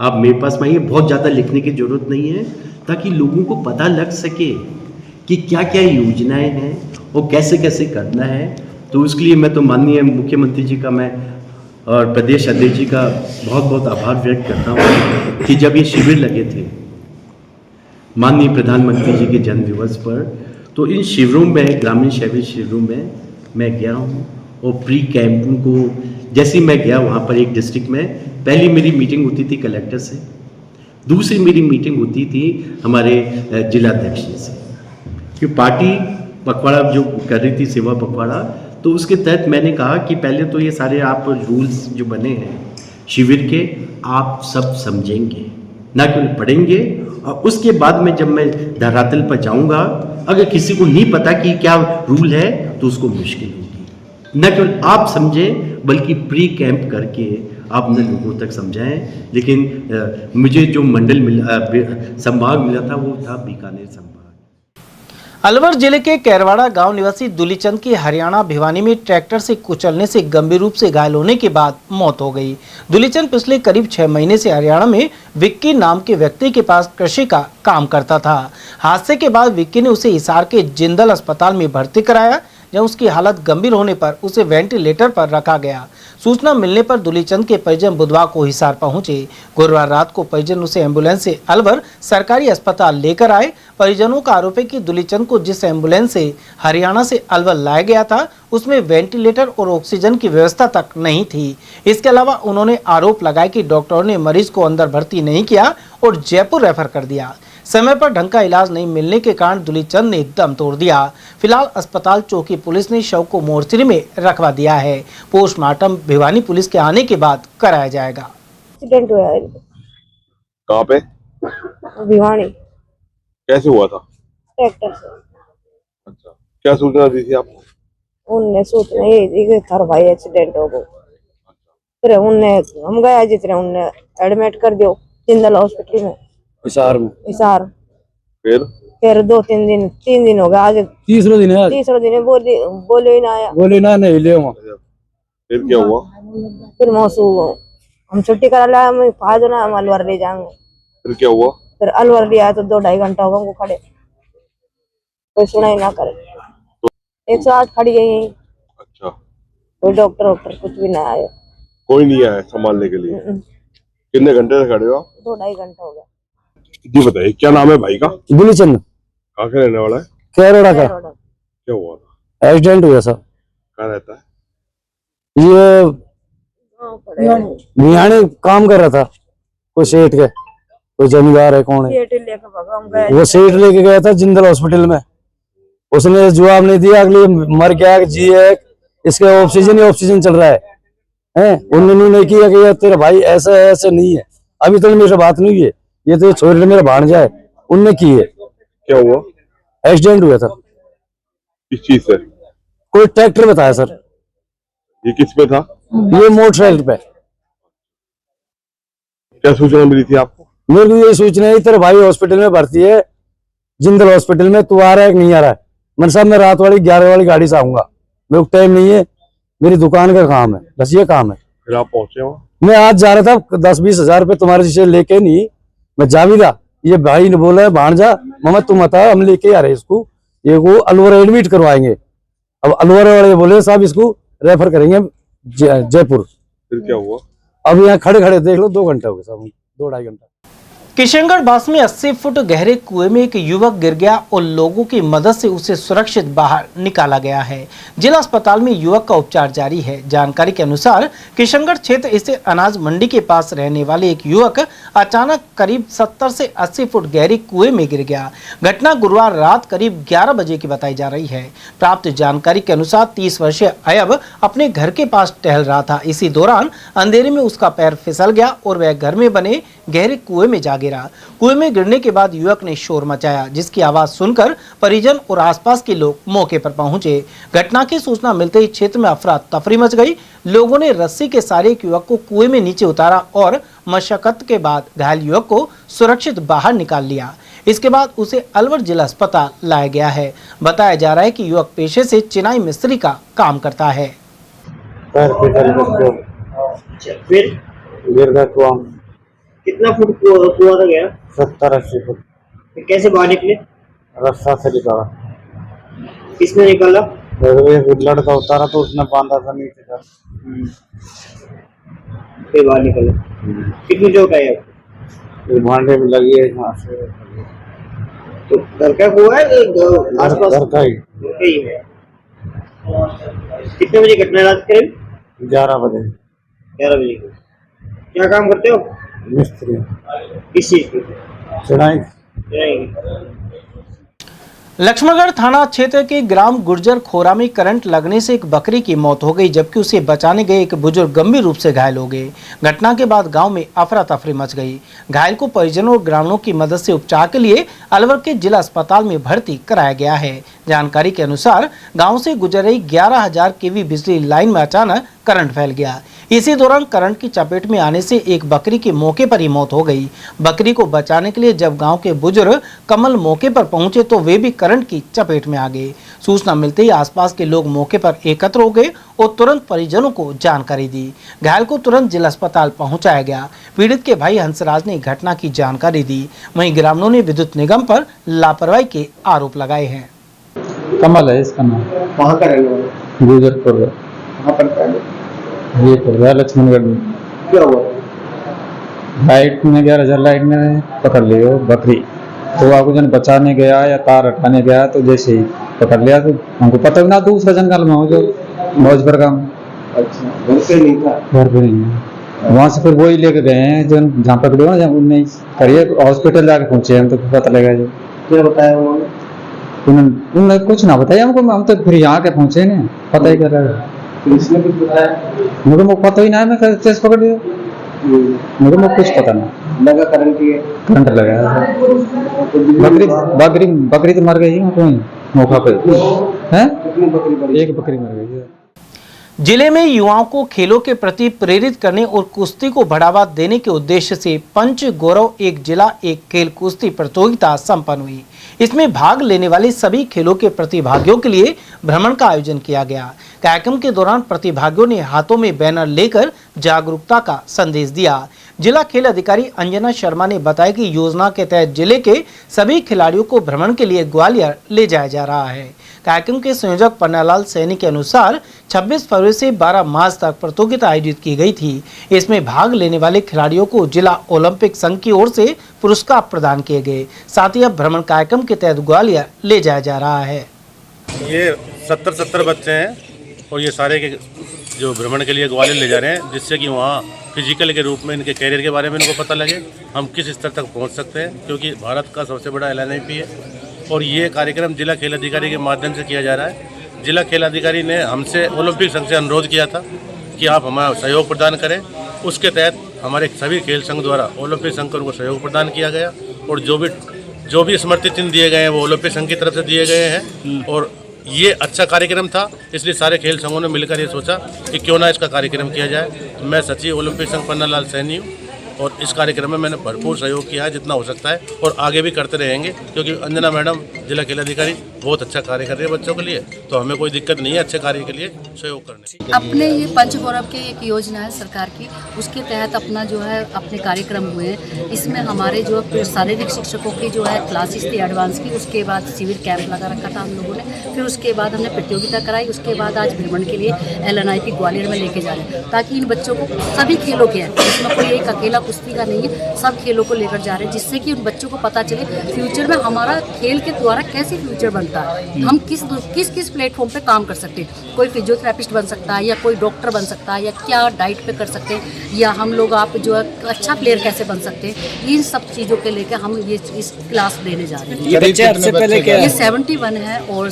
आप मेरे पास में आइए, बहुत ज़्यादा लिखने की ज़रूरत नहीं है, ताकि लोगों को पता लग सके कि क्या क्या योजनाएं हैं और कैसे कैसे करना है। तो उसके लिए मैं तो माननीय मुख्यमंत्री जी का मैं और प्रदेश अध्यक्ष जी का बहुत बहुत आभार व्यक्त करता हूँ कि जब ये शिविर लगे थे माननीय प्रधानमंत्री जी के जन्म दिवस पर, तो इन शिविरों में, ग्रामीण शहरी शिविरों में मैं गया हूँ और प्री कैंप उनको, जैसे मैं गया वहाँ पर एक डिस्ट्रिक्ट में, पहली मेरी मीटिंग होती थी कलेक्टर से, दूसरी मेरी मीटिंग होती थी हमारे जिलाध्यक्ष जी से, कि पार्टी पखवाड़ा जो कर रही थी, सेवा पखवाड़ा, तो उसके तहत मैंने कहा कि पहले तो ये सारे आप रूल्स जो बने हैं शिविर के, आप सब समझेंगे, ना केवल पढ़ेंगे, और उसके बाद में जब मैं धरातल पर जाऊंगा, अगर किसी को नहीं पता कि क्या रूल है तो उसको मुश्किल होगी। न केवल आप समझें बल्कि प्री कैंप करके आपने लोगों तक समझाएं। लेकिन मुझे जो मंडल मिला, संभाग मिला था, वो था बीकानेर संभाग। अलवर जिले के कैरवाड़ा गांव निवासी दुलीचंद की हरियाणा भिवानी में ट्रैक्टर से कुचलने से गंभीर रूप से घायल होने के बाद मौत हो गई। दुलीचंद पिछले करीब 6 महीने से हरियाणा में विक्की नाम के व्यक्ति के पास कृषि का काम करता था। हादसे के बाद विक्की ने उसे हिसार के जिंदल अस्पताल में भर्ती कराया, जहां उसकी हालत गंभीर होने पर उसे वेंटिलेटर पर रखा गया। सूचना मिलने पर दुलीचंद के परिजन बुधवार को हिसार पहुंचे। गुरुवार रात को परिजन उसे एम्बुलेंस से अलवर सरकारी अस्पताल लेकर आए। परिजनों का आरोप है कि दुलीचंद को जिस एम्बुलेंस से हरियाणा से अलवर लाया गया था, उसमें वेंटिलेटर और ऑक्सीजन की व्यवस्था तक नहीं थी। इसके अलावा उन्होंने आरोप लगाया कि डॉक्टरों ने मरीज को अंदर भर्ती नहीं किया और जयपुर रेफर कर दिया। समय पर ढंग का इलाज नहीं मिलने के कारण दुलीचंद ने दम तोड़ दिया। फिलहाल अस्पताल चौकी पुलिस ने शव को मोर्चरी में रखवा दिया है। पोस्टमार्टम भिवानी पुलिस के आने के बाद कराया जाएगा। एक्सीडेंट हुआ है। कहाँ पे? भिवानी। कैसे हुआ था? ट्रैक्टर से। अच्छा, क्या सूचना दी थी आपको? उनने सूचना ये दी कि थार भाई एक्सीडेंट हो गया। फिर उनने हम गया जितने उनने एडमिट कर दियो जिंदल हॉस्पिटल में, हिसार। फिर 3 दिन हो गया, आज तीसरा दिन है। बोले ही ना आया, नहीं ले वहाँ। फिर क्या हुआ? फिर मौसू हम छुट्टी करा लाया, हम फाज ना हम अलवर ले जाएंगे। फिर क्या हुआ? फिर अलवर ले आया तो 2-2.5 घंटा होगा हमको खड़े, कोई सुनाई ना करे। 108 खड़ी गई। अच्छा, कोई डॉक्टर कुछ भी ना आया? कोई नहीं आया संभालने के लिए? कितने घंटे से खड़े हो? 2-2.5 घंटा हो गया। जी बताइए, क्या नाम है भाई का? दुलीचंद। कहाँ का रहने वाला है? कैरवाड़ा का। क्या हुआ था? एक्सीडेंट हुआ सर। कहाँ रहता है? ये भिवानी काम कर रहा था, कोई सेठ के, कोई जमींदार है, कौन है वो, सेठ लेके गया था जिंदल हॉस्पिटल में। उसने जवाब नहीं दिया, अगले मर गया जी है, इसके ऑक्सीजन चल रहा है। उन्होंने नहीं किया कि तेरा भाई ऐसा नहीं है, अभी तक मेरे बात नहीं है, ये तो छोड़ मेरा भांजा है, उनने की है। क्या हुआ? एक्सीडेंट हुआ था। किस चीज से? कोई ट्रैक्टर बताया सर। ये किस पे था? ये मोटरसाइकिल पे। क्या सूचना मिली थी आपको? मेरे को ये सूचना है तेरा भाई हॉस्पिटल में भर्ती है, जिंदल हॉस्पिटल में, तू आ रहा है कि नहीं आ रहा है? मैंने साहब मैं रात वाली 11 वाली गाड़ी से आऊंगा, मेरे को टाइम नहीं है, मेरी दुकान का काम है, बस ये काम है। फिर आप पहुंचे वहाँ? मैं आज जा रहा था 10-20 हजार रुपये तुम्हारे जिसे लेके, नहीं मैं जा भी रहा, ये भाई ने बोला है भांजा मामा तुम बता, हम लेके आ रहे इसको, ये को अलवर एडमिट करवाएंगे। अब अलवर वाले बोले साहब इसको रेफर करेंगे जयपुर। फिर क्या हुआ? अब यहाँ खड़े खड़े देख लो 2 घंटे हो गए साहब, 2-2.5 घंटा। किशनगढ़ बास में 80 फुट गहरे कुएं में एक युवक गिर गया और लोगों की मदद से उसे सुरक्षित बाहर निकाला गया है। जिला अस्पताल में युवक का उपचार जारी है। जानकारी के अनुसार किशनगढ़ क्षेत्र स्थित अनाज मंडी के पास रहने वाले एक युवक अचानक करीब 70 से 80 फुट गहरे कुएं में गिर गया। घटना गुरुवार रात करीब 11 बजे की बताई जा रही है। प्राप्त जानकारी के अनुसार 30 वर्षीय अयब अपने घर के पास टहल रहा था। इसी दौरान अंधेरे में उसका पैर फिसल गया और वह घर में बने गहरे कुएं में जा गिरा। कुएं में गिरने के बाद युवक ने शोर मचाया, जिसकी आवाज सुनकर परिजन और आसपास के लोग मौके पर पहुंचे। घटना की सूचना मिलते ही क्षेत्र में अफरा तफरी मच गई। लोगों ने रस्सी के सहारे एक युवक को कुएं में नीचे उतारा और मशक्कत के बाद घायल युवक को सुरक्षित बाहर निकाल लिया। इसके बाद उसे अलवर जिला अस्पताल लाया गया है। बताया जा रहा है कि युवक पेशे से चिनाई मिस्त्री का काम करता है। फिर कितना फुट कुआं था गया? 70-80 फुट। कैसे बाहर निकले? रास्ता से निकाला। किसने निकाला? एक लड़का उतारा तो उसने बांधा था नीचे का। फिर बाहर निकले। कितनी चोट आई आपको? भांडे में लगी है यहाँ से। तो घर का कुआं है आसपास? घर का ही है। कितने बजे घटना रात करीब? 11 बजे। 11 बजे। क्या काम करते हो? मिस्त्री। किस चीज की? चिनाई। लक्ष्मणगढ़ थाना क्षेत्र के ग्राम गुर्जर खोरा में करंट लगने से एक बकरी की मौत हो गई, जबकि उसे बचाने गए एक बुजुर्ग गंभीर रूप से घायल हो गए। घटना के बाद गांव में अफरा तफरी मच गई। घायल को परिजनों और ग्रामीणों की मदद से उपचार के लिए अलवर के जिला अस्पताल में भर्ती कराया गया है। जानकारी के अनुसार गाँव से गुजर रही 11,000 kV बिजली लाइन में अचानक करंट फैल गया। इसी दौरान करंट की चपेट में आने से एक बकरी की मौके पर ही मौत हो गई। बकरी को बचाने के लिए जब गांव के बुजुर्ग कमल मौके पर पहुंचे तो वे भी करंट की चपेट में आ गए। सूचना मिलते ही आसपास के लोग मौके पर एकत्र हो गए और तुरंत परिजनों को जानकारी दी। घायल को तुरंत जिला अस्पताल पहुंचाया गया। पीड़ित के भाई हंसराज ने घटना की जानकारी दी। वहीं ग्रामीणों ने विद्युत निगम पर लापरवाही के आरोप लगाए हैं। कमल है इसका नाम। वहाँ का रहने वाला? गुजरपुर। वहाँ पड़ता है ये पड़ रहा लक्ष्मणगढ़ में। क्या हुआ? लाइट में 11,000 लाइट में पकड़ लियो बकरी, तो आपको जन बचाने गया या तार हटाने गया तो जैसे ही पकड़ लिया तो हमको पता भी ना, दूसरा जंगल में हो जो मौज पर काम। अच्छा, घर पे नहीं था? घर पे नहीं। वहाँ से फिर वही लेके गए हैं जो जहाँ पकड़े हो ना, जहाँ नहीं करिए हॉस्पिटल जाके पहुँचे हम तो पता लगा। जो क्या बताया उन्होंने कुछ ना बताया हमको, हम तो फिर यहाँ के पहुँचे ना, पता ही कर रहा है। इसने कुछ बताया? मुझे पता ही ना है, मैं कैसे पकड़ लिया, मुझे कुछ पता नहीं लगा। करंट लगा। बकरी तो मर गई मौका पे है। एक बकरी मर गई। जिले में युवाओं को खेलों के प्रति प्रेरित करने और कुश्ती को बढ़ावा देने के उद्देश्य से पंच गौरव एक जिला एक खेल कुश्ती प्रतियोगिता संपन्न हुई। इसमें भाग लेने वाले सभी खेलों के प्रतिभागियों के लिए भ्रमण का आयोजन किया गया। कार्यक्रम के दौरान प्रतिभागियों ने हाथों में बैनर लेकर जागरूकता का संदेश दिया। जिला खेल अधिकारी अंजना शर्मा ने बताया कि योजना के तहत जिले के सभी खिलाड़ियों को भ्रमण के लिए ग्वालियर ले जाया जा रहा है। कार्यक्रम के संयोजक पन्नालाल सैनी के अनुसार 26 फरवरी से 12 मार्च तक प्रतियोगिता आयोजित की गई थी। इसमें भाग लेने वाले खिलाड़ियों को जिला ओलंपिक संघ की ओर से पुरस्कार प्रदान किए गए। साथ ही अब भ्रमण कार्यक्रम के तहत ग्वालियर ले जाया जा रहा है। ये 70 बच्चे हैं और ये सारे के जो भ्रमण के लिए ग्वालियर ले जा रहे हैं, जिससे कि वहाँ फिजिकल के रूप में इनके कैरियर के बारे में इनको पता लगे, हम किस स्तर तक पहुँच सकते हैं, क्योंकि भारत का सबसे बड़ा LNIP है और ये कार्यक्रम जिला खेल अधिकारी के माध्यम से किया जा रहा है। जिला खेल अधिकारी ने हमसे ओलंपिक संघ से अनुरोध किया था कि आप हमारा सहयोग प्रदान करें। उसके तहत हमारे सभी खेल संघ द्वारा ओलंपिक संघ को उनको सहयोग प्रदान किया गया और जो भी स्मृति चिन्ह दिए गए हैं वो ओलंपिक संघ की तरफ से दिए गए हैं। और ये अच्छा कार्यक्रम था, इसलिए सारे खेल संघों ने मिलकर ये सोचा कि क्यों ना इसका कार्यक्रम किया जाए। मैं सचिव ओलंपिक संघ पन्नालाल सैनी हूँ और इस कार्यक्रम में मैंने भरपूर सहयोग किया है जितना हो सकता है और आगे भी करते रहेंगे, क्योंकि अंजना मैडम जिला खेल अधिकारी बहुत अच्छा कार्य कर रही है बच्चों के लिए, तो हमें कोई दिक्कत नहीं है अच्छे कार्य के लिए सहयोग करने। अपने ये पंचगौरव की एक योजना है सरकार की, उसके तहत अपना जो है अपने कार्यक्रम हुए हैं। इसमें हमारे जो शारीरिक शिक्षकों की जो है क्लासेस थी एडवांस की, उसके बाद शिविर कैंप लगा रखा था हम लोगों ने, फिर उसके बाद हमने प्रतियोगिता कराई, उसके बाद आज भ्रमण के लिए LNIP ग्वालियर में लेके जा रहे हैं, ताकि इन बच्चों को सभी खेलों के हैं, इसमें कोई एक अकेला कुश्ती का नहीं है, सब खेलों को लेकर जा रहे हैं, जिससे कि उन बच्चों को पता चले फ्यूचर में हमारा खेल के द्वारा कैसे फ्यूचर बनता है, हम किस प्लेटफॉर्म पे काम कर सकते हैं। कोई फिजियोथेरेपिस्ट बन सकता है या कोई डॉक्टर बन सकता है, या क्या डाइट पे कर सकते हैं, या हम लोग आप जो है अच्छा प्लेयर कैसे बन सकते हैं, इन सब चीज़ों के लेकर हम ये इस क्लास देने जा रहे हैं। ये बच्चे आपसे पहले क्या ये 71 है और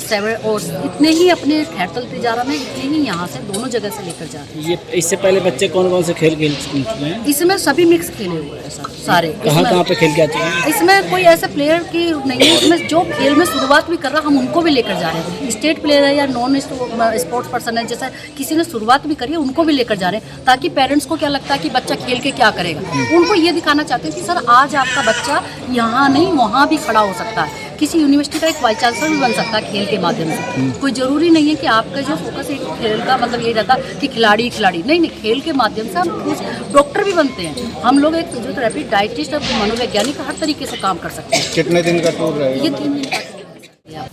इतने ही अपने खैरतल तिजारा में, इतने ही यहाँ से दोनों जगह से लेकर जा रहे हैं। ये इससे पहले बच्चे कौन कौन से खेल खेल चुके हैं? इसमें सभी मिक्स फिक्स खेले हुए हैं सर सारे। कहाँ पे खेल के आते हैं? इसमें कोई ऐसे प्लेयर की नहीं है, इसमें जो खेल में शुरुआत भी कर रहा हम उनको भी लेकर जा रहे हैं। स्टेट प्लेयर है या नॉन स्पोर्ट्स पर्सन है, जैसा किसी ने शुरुआत भी करी है उनको भी लेकर जा रहे हैं, ताकि पेरेंट्स को क्या लगता है कि बच्चा खेल के क्या करेगा, उनको ये दिखाना चाहते हैं कि सर आज आपका बच्चा यहाँ नहीं वहाँ भी खड़ा हो सकता है, किसी यूनिवर्सिटी का एक वाइस चांसलर भी बन सकता है खेल के माध्यम से। कोई ज़रूरी नहीं है कि आपका जो फोकस एक खेल का मतलब ये रहता कि खिलाड़ी नहीं, खेल के माध्यम से हम कुछ डॉक्टर भी बनते हैं। हम लोग एक फिजियोथेरेपी, डाइटिस्ट और मनोवैज्ञानिक हर तरीके से काम कर सकते हैं। कितने दिन का टूर रहेगा? ये 3 दिन का।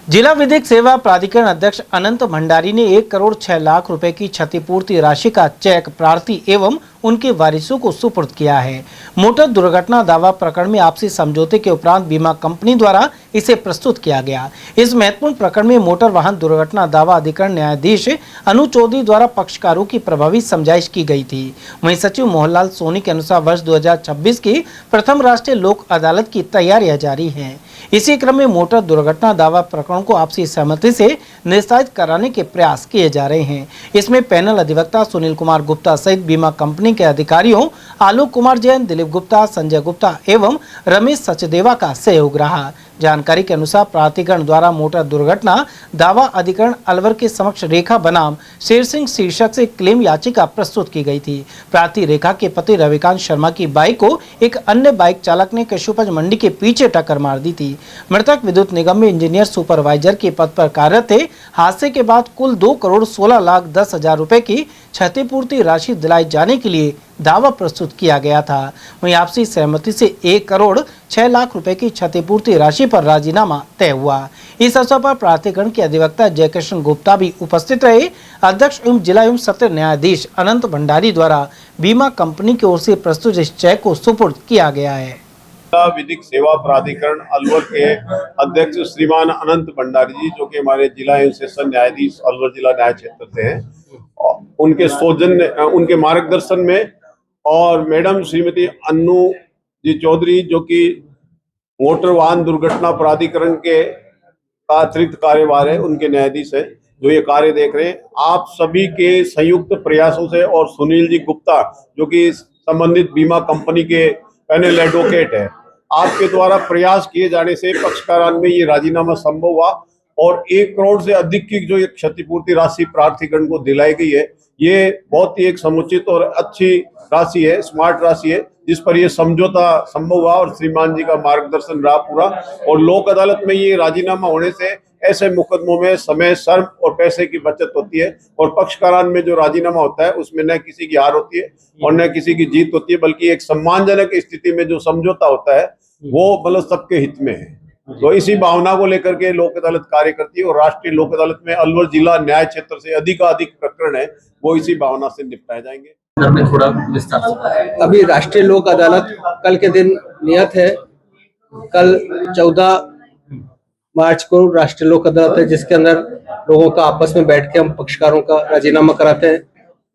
जिला विधिक सेवा प्राधिकरण अध्यक्ष अनंत भंडारी ने 1 करोड़ 6 लाख रुपए की क्षतिपूर्ति राशि का चेक प्रार्थी एवं उनके वारिसों को सुपुर्द किया है। मोटर दुर्घटना दावा प्रकरण में आपसी समझौते के उपरांत बीमा कंपनी द्वारा इसे प्रस्तुत किया गया। इस महत्वपूर्ण प्रकरण में मोटर वाहन दुर्घटना दावा अधिकरण न्यायाधीश अनु चौधरी द्वारा पक्षकारों की प्रभावी समझाइश की गई थी। वहीं सचिव मोहनलाल सोनी के अनुसार वर्ष 2026 की प्रथम राष्ट्रीय लोक अदालत की तैयारियां जारी हैं। इसी क्रम में मोटर दुर्घटना दावा प्रकरण को आपसी सहमति से निस्तारित कराने के प्रयास किए जा रहे हैं। इसमें पैनल अधिवक्ता सुनील कुमार गुप्ता सहित बीमा कंपनी के अधिकारियों आलोक कुमार जैन, दिलीप गुप्ता, संजय गुप्ता एवं रमेश सचदेवा का सहयोग रहा। जानकारी के अनुसार प्राधिकरण द्वारा मोटर दुर्घटना दावा अधिकरण अलवर के समक्ष रेखा बनाम शेर सिंह शीर्षक से क्लेम याचिका प्रस्तुत की गई थी। प्रार्थी रेखा के पति रविकांत शर्मा की बाइक को एक अन्य बाइक चालक ने कृषि मंडी के पीछे टक्कर मार दी थी। मृतक विद्युत निगम में इंजीनियर सुपरवाइजर के पद पर कार्यरत थे। हादसे के बाद कुल 2 करोड़ 16 लाख 10 हजार रुपए की क्षतिपूर्ति राशि दिलाई जाने के लिए दावा प्रस्तुत किया गया था। वहीं आपसी सहमति से 1 करोड़ 6 लाख रुपए की क्षतिपूर्ति राशि पर राजीनामा तय हुआ। इस अवसर पर प्राधिकरण के अधिवक्ता जयकृष्ण गुप्ता भी उपस्थित रहे। अध्यक्ष एवं जिला एवं सत्र न्यायाधीश अनंत भंडारी द्वारा बीमा कंपनी की ओर से प्रस्तुत इस चेक को सुपुर्द किया गया है। विधिक सेवा प्राधिकरण अलवर के अध्यक्ष श्रीमान अनंत भंडारी जी, जो कि हमारे जिला एवं सेशन न्यायाधीश अलवर जिला न्याय क्षेत्र से हैं, उनके सौजन्य उनके मार्गदर्शन में और मैडम श्रीमती अन्नू जी चौधरी, जो कि मोटर वाहन दुर्घटना प्राधिकरण के अतिरिक्त कार्यभार है, उनके न्यायाधीश है, जो ये कार्य देख रहे हैं। आप सभी के संयुक्त प्रयासों से और सुनील जी गुप्ता, जो कि संबंधित बीमा कंपनी के पैनल एडवोकेट है, आपके द्वारा प्रयास किए जाने से पक्षकारान में ये राजीनामा संभव हुआ और 1 करोड़ से अधिक की जो क्षतिपूर्ति राशि प्राधिकरण को दिलाई गई है, ये बहुत ही एक समुचित और अच्छी राशि है, स्मार्ट राशि है, जिस पर यह समझौता संभव हुआ और श्रीमान जी का मार्गदर्शन रहा पूरा। और लोक अदालत में ये राजीनामा होने से ऐसे मुकदमों में समय, श्रम और पैसे की बचत होती है और पक्षकारान में जो राजीनामा होता है उसमें न किसी की हार होती है और न किसी की जीत होती है, बल्कि एक सम्मानजनक स्थिति में जो समझौता होता है वो मतलब सबके हित में है। तो इसी भावना को लेकर के लोक अदालत कार्य करती है और राष्ट्रीय लोक अदालत में अलवर जिला न्याय क्षेत्र से अधिकाधिक प्रकरण है वो इसी भावना से निपटाए जाएंगे। थोड़ा विस्तार से अभी राष्ट्रीय लोक अदालत कल के दिन नियत है। कल 14 मार्च को राष्ट्रीय लोक अदालत है, जिसके अंदर लोगों का आपस में बैठ के हम पक्षकारों का राजीनामा कराते हैं।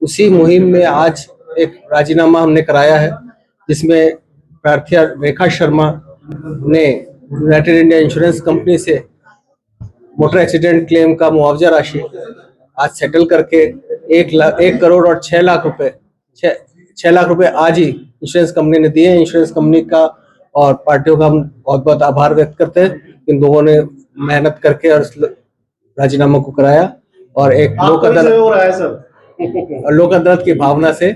उसी मुहिम में आज एक राजीनामा हमने कराया है, जिसमें प्रार्थी रेखा शर्मा ने यूनाइटेड इंडिया इंश्योरेंस कंपनी से मोटर एक्सीडेंट क्लेम का मुआवजा राशि आज सेटल करके 1 करोड़ और 6 लाख रुपए 6 लाख रुपए आज ही इंश्योरेंस कंपनी ने दिए। इंश्योरेंस कंपनी का और पार्टियों का हम बहुत बहुत आभार व्यक्त करते हैं। इन लोगों ने मेहनत करके और राजीनामा को कराया और एक लोक अदालत की भावना से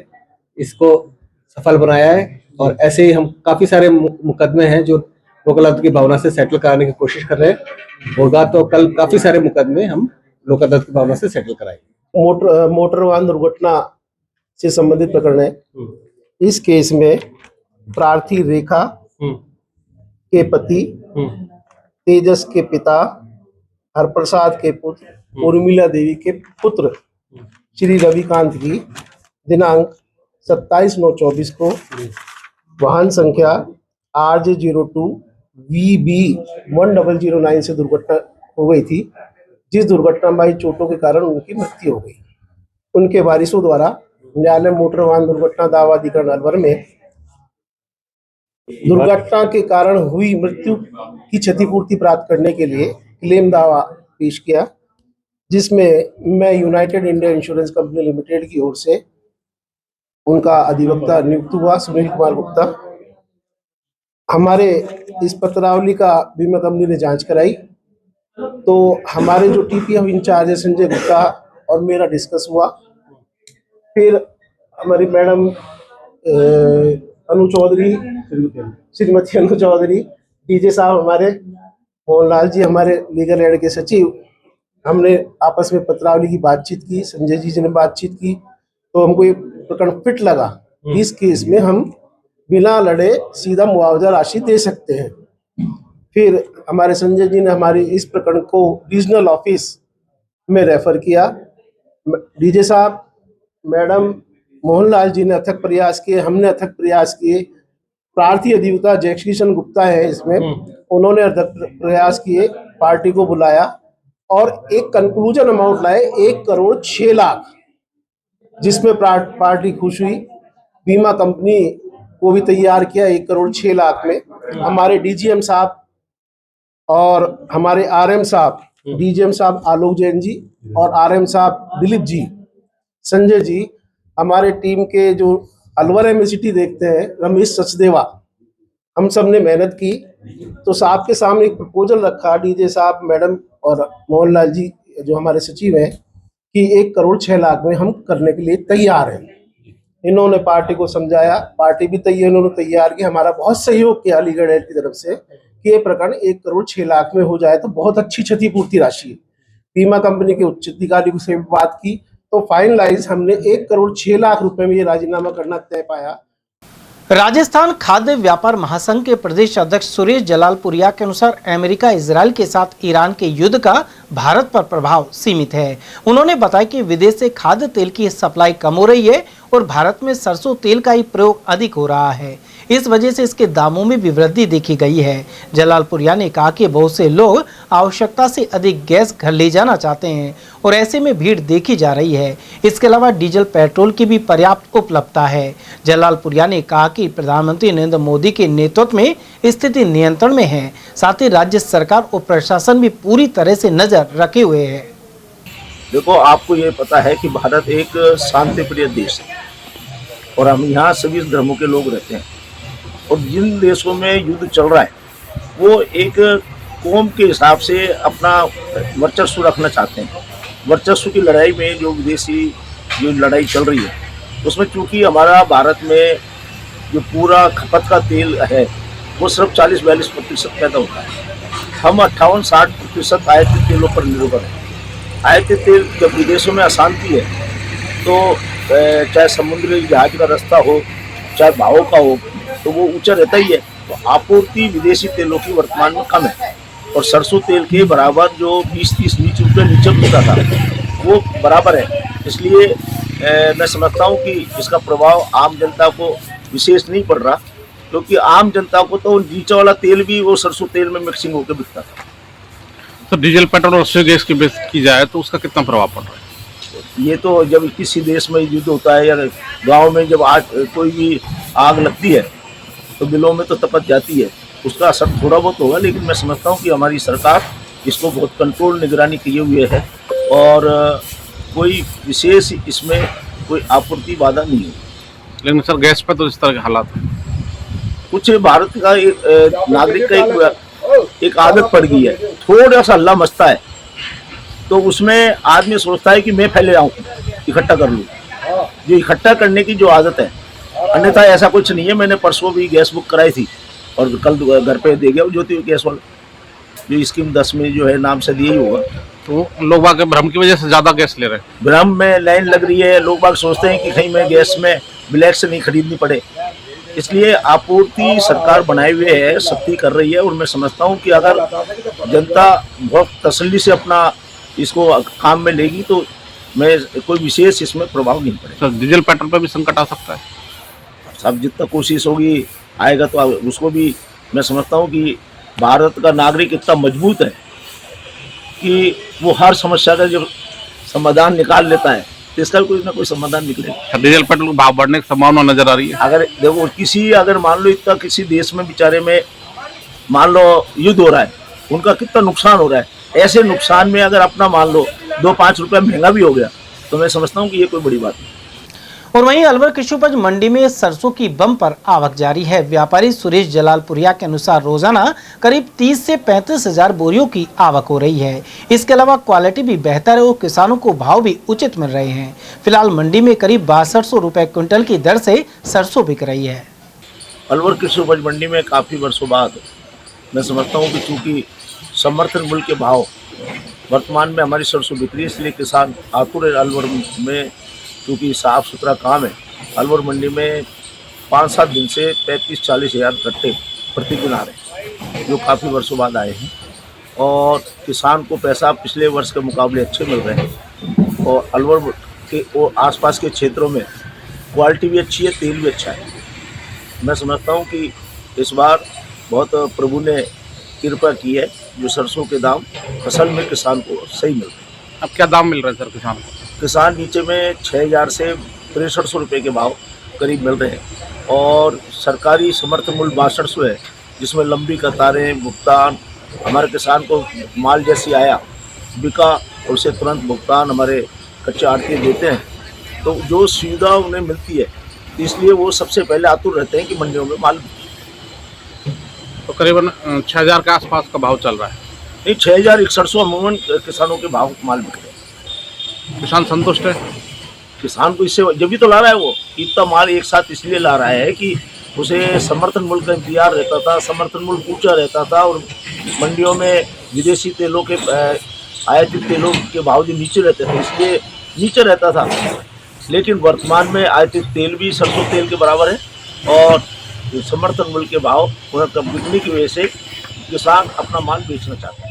इसको सफल बनाया है। और ऐसे ही हम काफी सारे मुकदमे हैं जो लोक अदालत की भावना से सेटल कराने की कोशिश कर रहे हैं। होगा तो कल काफी सारे मुकदमे हम लोक अदालत की भावना से सेटल कराएंगे। मोटर वाहन दुर्घटना से संबंधित प्रकरण है। इस केस में प्रार्थी रेखा के पति, तेजस के पिता, हरप्रसाद के पुत्र, उर्मिला देवी के पुत्र श्री रविकांत की दिनांक 27/9/24 को वाहन संख्या RJ02 VB 1009 से दुर्घटना हो गई थी, जिस दुर्घटना में चोटों के कारण उनकी मृत्यु हो गई। उनके वारिसों द्वारा न्यायालय मोटर वाहन दुर्घटना दावा अधिकरण अलवर में दुर्घटना के कारण हुई मृत्यु की क्षतिपूर्ति प्राप्त करने के लिए क्लेम दावा पेश किया, जिसमें मैं United India insurance company limited की ओर से उनका अधिवक्ता नियुक्त हुआ, सुनील कुमार गुप्ता। हमारे इस पत्रावली का बीमा कंपनी ने जांच कराई, तो हमारे जो TPF इंचार्ज है संजय गुप्ता और मेरा डिस्कस हुआ। फिर हमारी मैडम अनु चौधरी, श्रीमती अनु चौधरी, डीजे साहब हमारे, मोहनलाल जी हमारे लीगल एड के सचिव, हमने आपस में पत्रावली की बातचीत की, संजय जी ने बातचीत की, तो हमको ये प्रकरण फिट लगा। इस केस में हम बिना लड़े सीधा मुआवजा राशि दे सकते हैं। फिर हमारे संजय जी ने हमारी इस प्रकरण को रीजनल ऑफिस में रेफर किया। डीजे साहब, मैडम, मोहनलाल जी ने अथक प्रयास किए, हमने अथक प्रयास किए। प्रार्थी अधिवक्ता जयकिशन गुप्ता है इसमें, उन्होंने अथक प्रयास किए, पार्टी को बुलाया और एक कंक्लूजन अमाउंट लाए 1,06,00,000, जिसमें पार्टी खुश हुई। बीमा कंपनी को भी तैयार किया 1,06,00,000 में। हमारे DGM साहब और हमारे RM साहब, DGM साहब आलोक जैन जी और RM साहब दिलीप जी, संजय जी, हमारे टीम के जो अलवर MSCT देखते हैं रमेश सचदेवा, हम सब ने मेहनत की। तो साहब के सामने एक प्रपोजल रखा, डीजे साहब, मैडम और मोहनलाल जी जो हमारे सचिव हैं, कि 1,06,00,000 में हम करने के लिए तैयार हैं। इन्होंने पार्टी को समझाया, पार्टी भी तैयार, इन्होंने तैयार किया, हमारा बहुत सहयोग किया लीगल एड की तरफ से कि ये प्रकरण 1,06,00,000 में हो जाए तो बहुत अच्छी क्षतिपूर्ति राशि है। बीमा कंपनी के उच्च अधिकारी से भी बात की, तो फाइनलाइज हमने 1,06,00,000 रुपए में ये राजीनामा करना तय पाया। राजस्थान खाद्य व्यापार महासंघ के प्रदेश अध्यक्ष सुरेश जलालपुरिया के अनुसार अमेरिका इजराइल के साथ ईरान के युद्ध का भारत पर प्रभाव सीमित है। उन्होंने बताया कि विदेश से खाद्य तेल की सप्लाई कम हो रही है और भारत में सरसों तेल का ही प्रयोग अधिक हो रहा है, इस वजह से इसके दामों में भी वृद्धि देखी गई है। जलालपुरिया ने कहा कि बहुत से लोग आवश्यकता से अधिक गैस घर ले जाना चाहते हैं और ऐसे में भीड़ देखी जा रही है। इसके अलावा डीजल पेट्रोल की भी पर्याप्त उपलब्धता है। जलालपुरिया ने कहा कि प्रधानमंत्री नरेंद्र मोदी के नेतृत्व में स्थिति नियंत्रण में है, साथ ही राज्य सरकार और प्रशासन भी पूरी तरह से नजर रखे हुए है। देखो, आपको ये पता है कि भारत एक शांति प्रिय देश है और हम यहाँ सभी धर्मों के लोग रहते हैं, और जिन देशों में युद्ध चल रहा है वो एक कौम के हिसाब से अपना वर्चस्व रखना चाहते हैं। वर्चस्व की लड़ाई में जो विदेशी जो लड़ाई चल रही है उसमें चूंकि हमारा भारत में जो पूरा खपत का तेल है वो सिर्फ 40-42% पैदा होता है। हम 58-60% आयातित तेलों पर निर्भर हैं। आयातित तेल जब विदेशों में अशांति है तो चाहे समुद्री जहाज का रास्ता हो चाहे भावों का हो तो वो ऊंचा रहता ही है। तो आपूर्ति विदेशी तेलों की वर्तमान में कम है और सरसों तेल के बराबर जो 20-30 रुपये नीचे होता था वो बराबर है। इसलिए मैं समझता हूँ कि इसका प्रभाव आम जनता को विशेष नहीं पड़ रहा, क्योंकि आम जनता को तो नीचे वाला तेल भी वो सरसों तेल में मिक्सिंग होकर बिकता था। तो डीजल पेट्रोल और रसोई गैस की बात की जाए तो उसका कितना प्रभाव पड़ रहा है? ये तो जब किसी देश में युद्ध होता है या गांव में जब कोई भी आग लगती है तो बिलों में तो तपक जाती है, उसका असर थोड़ा बहुत होगा, लेकिन मैं समझता हूँ कि हमारी सरकार इसको बहुत कंट्रोल निगरानी किए हुए है और कोई विशेष इसमें कोई आपूर्ति बाधा नहीं है। लेकिन सर गैस पर तो इस तरह के हालात हैं। कुछ भारत का एक नागरिक का एक आदत पड़ गई है, थोड़ा सा हल्ला मचता है तो उसमें आदमी सोचता है कि मैं पहले आऊँ इकट्ठा कर लूँ। जो इकट्ठा करने की जो आदत है, अन्यथा ऐसा कुछ नहीं है। मैंने परसों भी गैस बुक कराई थी और कल घर पे दे गया ज्योति गैस वाला, जो स्कीम 10 में जो है नाम से दिया ही होगा। तो लोग बाग भ्रम की वजह से ज़्यादा गैस ले रहे हैं। भ्रम में लाइन लग रही है, लोग बाग सोचते हैं कि कहीं मैं गैस में ब्लैक से नहीं खरीदनी पड़े, इसलिए आपूर्ति सरकार बनाए हुए है, सख्ती कर रही है। और मैं समझता हूँ कि अगर जनता बहुत तसल्ली से अपना इसको काम में लेगी तो मैं कोई विशेष इसमें प्रभाव नहीं पड़ेगा। डीजल पेट्रोल पर भी संकट आ सकता है। सब जितना कोशिश होगी आएगा तो उसको भी मैं समझता हूँ कि भारत का नागरिक इतना मजबूत है कि वो हर समस्या का जब समाधान निकाल लेता है तो इसका कोई ना कोई समाधान निकलेगा। डीजल पेट्रोल का भाव बढ़ने की संभावना नजर आ रही है। अगर देखो अगर मान लो इतना किसी देश में बेचारे में मान लो युद्ध हो रहा है, उनका कितना नुकसान हो रहा है, ऐसे नुकसान में अगर अपना मान लो 2-5 रुपये महंगा भी हो गया तो मैं समझता हूँ कि ये कोई बड़ी बात नहीं। और वहीं अलवर कृषि उपज मंडी में सरसों की बम्पर आवक जारी है। व्यापारी सुरेश जलालपुरिया के अनुसार रोजाना करीब 30 से 35 हजार बोरियों की आवक हो रही है। इसके अलावा क्वालिटी भी बेहतर है और किसानों को भाव भी उचित मिल रहे हैं। फिलहाल मंडी में करीब 6200 रुपए क्विंटल की दर से सरसों बिक रही है। अलवर कृषि उपज मंडी में काफ़ी वर्षों बाद मैं समझता हूँ कि चूँकि समर्थन मूल्य के भाव वर्तमान में हमारी सरसों बिक रही है, इसलिए किसान आतुर है। अलवर में क्योंकि साफ़ सुथरा काम है, अलवर मंडी में 5-7 दिन से 35-40 हज़ार कट्टे प्रतिदिन आ रहे हैं, जो काफ़ी वर्षों बाद आए हैं। और किसान को पैसा पिछले वर्ष के मुकाबले अच्छे मिल रहे हैं और अलवर के और आसपास के क्षेत्रों में क्वालिटी भी अच्छी है, तेल भी अच्छा है। मैं समझता हूँ कि इस बार बहुत प्रभु ने कृपा की है, जो सरसों के दाम फसल में किसान को सही मिल रहे हैं। अब क्या दाम मिल रहे हैं सर किसान को? किसान नीचे में 6000 से 6300 रुपये के भाव करीब मिल रहे हैं और सरकारी समर्थन मूल्य 6200 है, जिसमें लंबी कतारें, भुगतान हमारे किसान को माल जैसी आया बिका और उसे तुरंत भुगतान हमारे कच्चे आड़ती देते हैं, तो जो सुविधा उन्हें मिलती है, इसलिए वो सबसे पहले आतुर रहते हैं कि मंडियों में माल। तो करीबन 6000 के आसपास का भाव चल रहा है। नहीं, 6100 अमूमन किसानों के भाव माल बिक रहे हैं। किसान संतुष्ट है? किसान को इससे जब भी तो ला रहा है, वो इतना माल एक साथ इसलिए ला रहा है कि उसे समर्थन मूल्य का इंतजार रहता था, समर्थन मूल्य ऊंचा रहता था और मंडियों में विदेशी तेलों के आयातित तेलों के भाव जो नीचे रहते थे, इसलिए नीचे रहता था। लेकिन वर्तमान में आयातित तेल भी सरसों तेल के बराबर है और समर्थन मूल्य के भाव बिकने की वजह से किसान अपना माल बेचना चाहते हैं।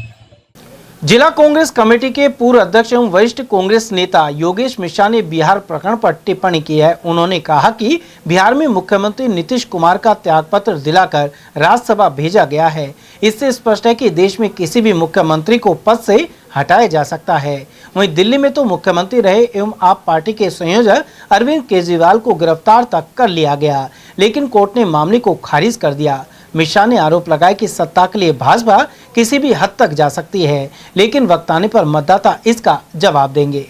जिला कांग्रेस कमेटी के पूर्व अध्यक्ष एवं वरिष्ठ कांग्रेस नेता योगेश मिश्रा ने बिहार प्रकरण पर टिप्पणी की है। उन्होंने कहा कि बिहार में मुख्यमंत्री नीतीश कुमार का त्यागपत्र दिलाकर राज्यसभा भेजा गया है। इससे स्पष्ट है कि देश में किसी भी मुख्यमंत्री को पद से हटाया जा सकता है। वहीं दिल्ली में तो मुख्यमंत्री रहे एवं आप पार्टी के संयोजक अरविंद केजरीवाल को गिरफ्तार तक कर लिया गया, लेकिन कोर्ट ने मामले को खारिज कर दिया। मिश्रा ने आरोप लगाया कि सत्ता के लिए भाजपा किसी भी हद तक जा सकती है, लेकिन वक्त आने पर मतदाता इसका जवाब देंगे।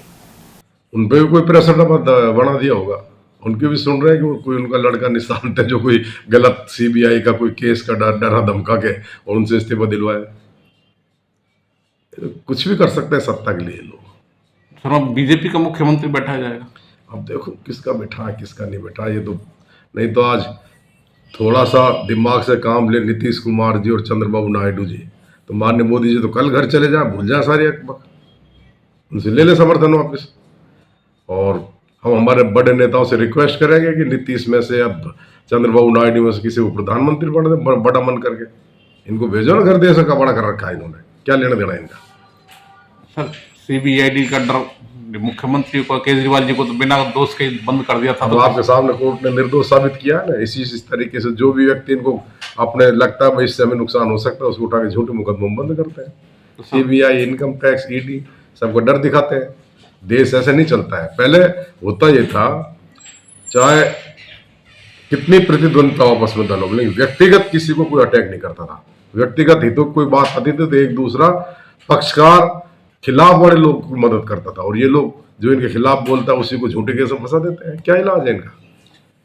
उन पर कोई प्रेशर बना दिया होगा, उनके भी सुन रहे हैं कि वो कोई उनका लड़का निशान थे जो कोई गलत सीबीआई का कोई केस का डरा धमका के और उनसे इस्तीफा दिलवाए। कुछ भी कर सकते हैं सत्ता के लिए लोग। सर अब बीजेपी का मुख्यमंत्री बैठाया जाएगा। अब देखो किसका बैठा है किसका नहीं बैठा, ये तो नहीं तो आज थोड़ा सा दिमाग से काम ले नीतीश कुमार जी और चंद्रबाबू नायडू जी, तो माननीय मोदी जी तो कल घर चले जाए, भूल जाए सारी अखबार, उनसे ले ले समर्थन वापस। और हम हमारे बड़े नेताओं से रिक्वेस्ट करेंगे कि नीतीश में से अब चंद्रबाबू नायडू में से किसी को प्रधानमंत्री बना दे, बड़ा मन करके इनको भेजो ना, घर देश का बड़ा कर रखा है इन्होंने, क्या लेना देना इनका। सर सीबीआईडी का डर मुख्यमंत्री को, केजरीवाल जी को तो बिना दोष के बंद कर दिया था। तो आपके सामने कोर्ट ने निर्दोष साबित किया है ना। इस तरीके से जो भी व्यक्ति इनको अपने लगता है इससे हमें नुकसान हो सकता है, उसको उठा के झूठे मुकदमे बंद करते हैं। तो सीबीआई, इनकम टैक्स, ईडी सबको डर दिखाते हैं। देश ऐसे नहीं चलता है। पहले होता ये था, चाहे कितनी प्रतिद्वंदता आपस में दलों, लेकिन व्यक्तिगत किसी को कोई अटैक नहीं करता था। व्यक्तिगत हितों कोई बात आती थी तो एक दूसरा पक्षकार खिलाफ वाले लोग को मदद करता था, और ये लोग जो इनके खिलाफ बोलता है उसी को झूठे केस में फंसा देते हैं। क्या इलाज है इनका?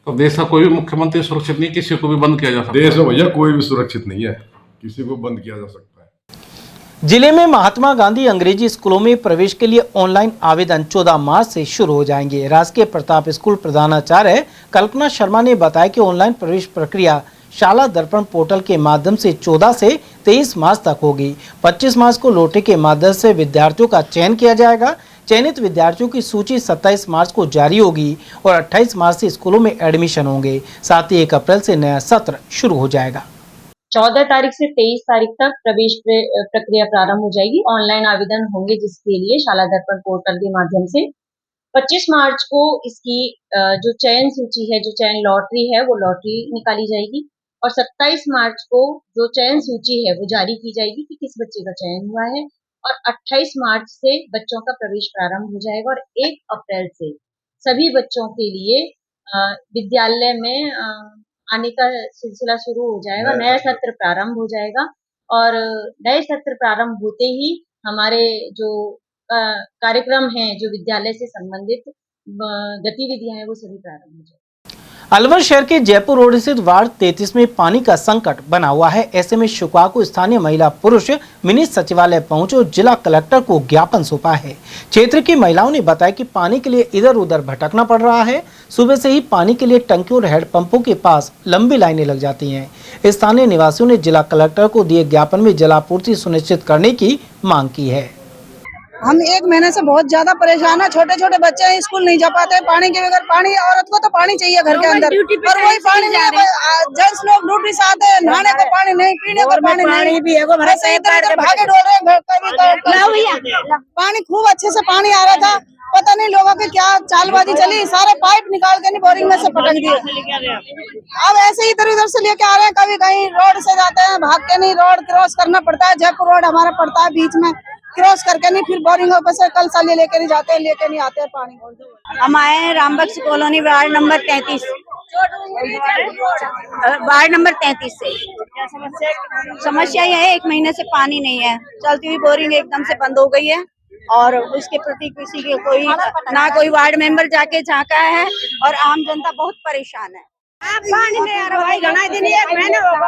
तो देश का कोई भी मुख्यमंत्री सुरक्षित नहीं, किसी को भी बंद किया जा सकता है। देश में भैया कोई भी सुरक्षित नहीं है, किसी को बंद किया जा सकता है। जिले में महात्मा गांधी अंग्रेजी स्कूलों में प्रवेश के लिए ऑनलाइन आवेदन 14 मार्च से शुरू हो जाएंगे। राजकीय प्रताप स्कूल प्रधानाचार्य कल्पना शर्मा ने बताया कि ऑनलाइन प्रवेश प्रक्रिया शाला दर्पण पोर्टल के माध्यम से 14 से 23 मार्च तक होगी। 25 मार्च को लोटे के माध्यम से विद्यार्थियों का चयन किया जाएगा। चयनित विद्यार्थियों की सूची 27 मार्च को जारी होगी और 28 मार्च से स्कूलों में एडमिशन होंगे। साथ ही 1 अप्रैल से नया सत्र शुरू हो जाएगा। 14 तारीख से 23 तारीख तक प्रवेश प्रक्रिया प्रारंभ हो जाएगी। ऑनलाइन आवेदन होंगे, जिसके लिए शाला दर्पण पोर्टल के माध्यम से 25 मार्च को इसकी जो चयन सूची है, जो चयन लॉटरी है, वो लॉटरी निकाली जाएगी और 27 मार्च को जो चयन सूची है वो जारी की जाएगी कि किस बच्चे का चयन हुआ है और 28 मार्च से बच्चों का प्रवेश प्रारंभ हो जाएगा और 1 अप्रैल से सभी बच्चों के लिए विद्यालय में आने का सिलसिला शुरू हो जाएगा। नया सत्र प्रारंभ हो जाएगा और नए सत्र प्रारंभ होते ही हमारे जो कार्यक्रम हैं जो विद्यालय से संबंधित गतिविधियां हैं वो सभी प्रारंभ हो जाए। अलवर शहर के जयपुर रोड स्थित वार्ड 33 में पानी का संकट बना हुआ है। ऐसे में शुक्रवार को स्थानीय महिला पुरुष मिनी सचिवालय पहुंचे और जिला कलेक्टर को ज्ञापन सौंपा है। क्षेत्र की महिलाओं ने बताया कि पानी के लिए इधर उधर भटकना पड़ रहा है। सुबह से ही पानी के लिए टंकियों और हैंडपंपों के पास लंबी लाइनें लग जाती हैं। स्थानीय निवासियों ने जिला कलेक्टर को दिए ज्ञापन में जलापूर्ति सुनिश्चित करने की मांग की है। हम 1 महीने से बहुत ज्यादा परेशान है। छोटे छोटे बच्चे हैं, स्कूल नहीं जा पाते पानी के बगैर। पानी, औरत को तो पानी चाहिए घर के अंदर, और वही पानी नहीं। जेंट्स लोग ड्यूटी से आते हैं, नहाने को पानी नहीं, पीने को पानी नहीं, भागे डोल रहे हैं। पानी खूब अच्छे से पानी आ रहा था, पता नहीं लोगों की क्या चालबाजी चली, सारे पाइप निकाल के नहीं बोरिंग में से पटक दिए। अब ऐसे ही इधर उधर से लेके आ रहे हैं। कभी कहीं रोड से जाते हैं, भाग के नहीं, रोड क्रॉस करना पड़ता है। जयपुर रोड हमारा पड़ता है बीच में, क्रॉस करके नहीं, फिर बोरिंग होकर से कल साल लेके नहीं जाते हैं, लेके नहीं आते हैं पानी। हम आए हैं रामबख्श कॉलोनी वार्ड नंबर 33 से। समस्या यह है 1 महीने से पानी नहीं है। चलती हुई बोरिंग एकदम से बंद हो गई है और उसके प्रति किसी के कोई वार्ड मेंबर जाके झांका है और आम जनता बहुत परेशान है। पानी नहीं आ रहा भाई, घना दिन 1 महीने हो गए।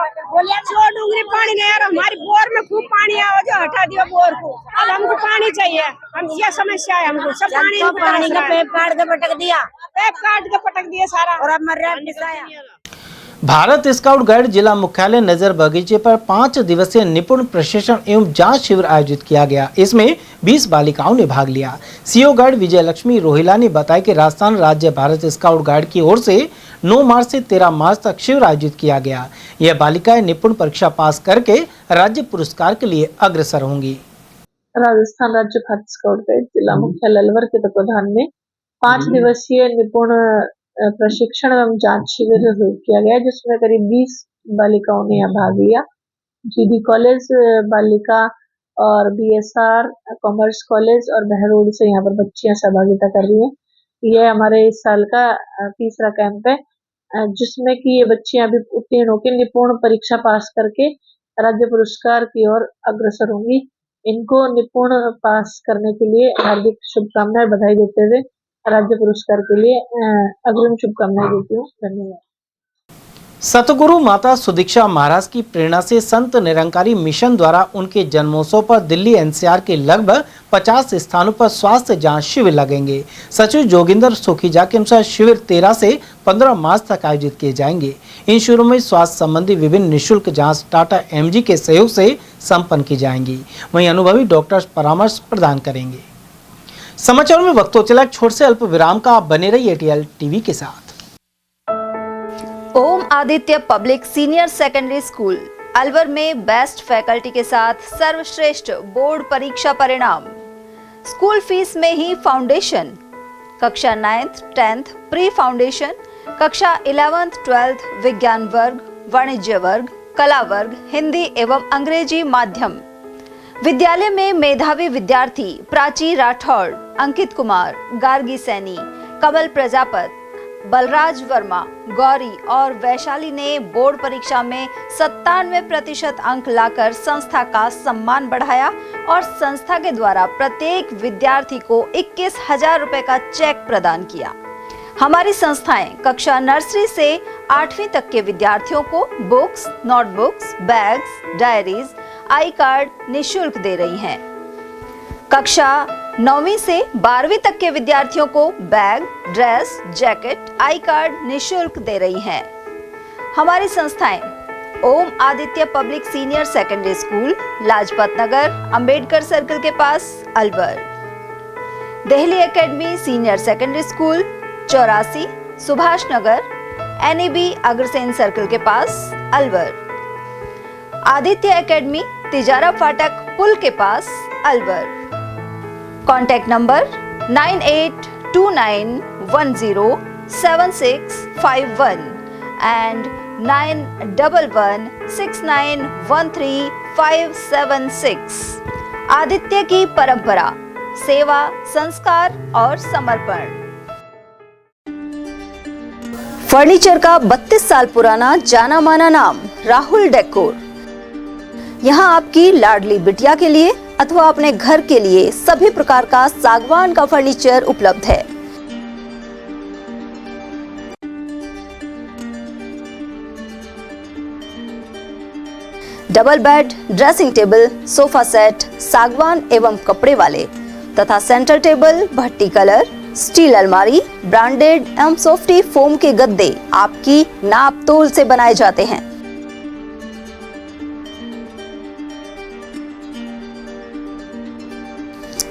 100 डूंगरी पानी नहीं आ रहा। हमारी बोर में खूब पानी आया, जो हटा दिया बोर को। अब हमको पानी चाहिए, हम ये समस्या है हमको। सब पानी का पेप काट के पटक दिया सारा, और अब मर रहा है। भारत स्काउट गाइड जिला मुख्यालय नजर बगीचे पर 5 दिवसीय निपुण प्रशिक्षण एवं जांच शिविर आयोजित किया गया। इसमें 20 बालिकाओं ने भाग लिया। सीओ गाइड विजय लक्ष्मी रोहिला ने बताया कि राजस्थान राज्य भारत स्काउट गाइड की ओर से 9 मार्च से 13 मार्च तक शिविर आयोजित किया गया। यह बालिकाएं निपुण परीक्षा पास करके राज्य पुरस्कार के लिए अग्रसर होंगी। राजस्थान राज्य भारत स्काउट गाइड जिला मुख्यालय अलवर के तत्वाधान में 5 दिवसीय निपुण प्रशिक्षण एवं जांच शिविर किया गया, जिसमें करीब 20 बालिकाओं ने यहाँ भाग लिया। जीडी कॉलेज बालिका और बीएसआर कॉमर्स कॉलेज और बहरोड से यहाँ पर बच्चियां सहभागिता कर रही हैं। यह हमारे इस साल का तीसरा कैंप है, जिसमें कि ये बच्चियां अभी उत्तीर्ण होकर निपुण परीक्षा पास करके राज्य पुरस्कार की ओर अग्रसर होंगी। इनको निपुण पास करने के लिए हार्दिक शुभकामनाएं, बधाई देते हुए राज्य पुरस्कार के लिए अग्रिम शुभकामनाएं देती हूँ। धन्यवाद। सतगुरु माता सुदीक्षा महाराज की प्रेरणा से संत निरंकारी मिशन द्वारा उनके जन्मोत्सव पर दिल्ली एनसीआर के लगभग 50 स्थानों पर स्वास्थ्य जांच शिविर लगेंगे। सचिव जोगिंदर सुखीजा के अनुसार शिविर 13 से 15 मार्च तक आयोजित किए जाएंगे। इन शिविरों में स्वास्थ्य संबंधी विभिन्न निःशुल्क जांच टाटा एमजी के सहयोग से संपन्न की जाएंगी। वहीं अनुभवी डॉक्टर्स परामर्श प्रदान करेंगे। समाचार में वक्त हो चला छोटे से अल्प विराम का। आप बने रहिए एटीएल टीवी के साथ। Om Aditya public senior secondary school Alwar में बेस्ट फैकल्टी के साथ सर्वश्रेष्ठ बोर्ड परीक्षा परिणाम। स्कूल फीस में ही फाउंडेशन, कक्षा 9th 10th प्री फाउंडेशन, कक्षा 11th 12th विज्ञान वर्ग, वाणिज्य वर्ग, कला वर्ग, हिंदी एवं अंग्रेजी माध्यम। विद्यालय में मेधावी विद्यार्थी प्राची राठौड़, अंकित कुमार, गार्गी सैनी, कमल प्रजापत, बलराज वर्मा, गौरी और वैशाली ने बोर्ड परीक्षा में 97% अंक लाकर संस्था का सम्मान बढ़ाया और संस्था के द्वारा प्रत्येक विद्यार्थी को 21,000 रुपए का चेक प्रदान किया। हमारी संस्थाएं कक्षा नर्सरी से 8वीं तक के विद्यार्थियों को बुक्स, नोटबुक्स, बैग्स, डायरीज, आई कार्ड निःशुल्क दे रही हैं। कक्षा 9वीं से 12वीं तक के विद्यार्थियों को bag, dress, jacket, I card निःशुल्क दे रही हैं। हमारी संस्थाएं Om Aditya public senior secondary school, Lajpat Nagar, Ambedkar circle के पास, Alwar. Delhi academy senior secondary school, 84 Subhash Nagar, NEB Agrasen circle के पास, अलवर। आदित्य एकेडमी तिजारा फाटक पुल के पास, Alwar. Contact number 9829107651 and 9116913576। Aditya की परंपरा, सेवा, संस्कार और समर्पण। फर्नीचर का 32 साल पुराना जाना माना नाम राहुल डेकोर। यहाँ आपकी लाडली बिटिया के लिए अथवा अपने घर के लिए सभी प्रकार का सागवान का फर्नीचर उपलब्ध है। Double bed, dressing table, sofa set, सागवान एवं कपड़े वाले तथा सेंटर टेबल, भट्टी कलर, स्टील अलमारी, ब्रांडेड एवं सॉफ्टी फोम के गद्दे आपकी नाप तोल से बनाए जाते हैं।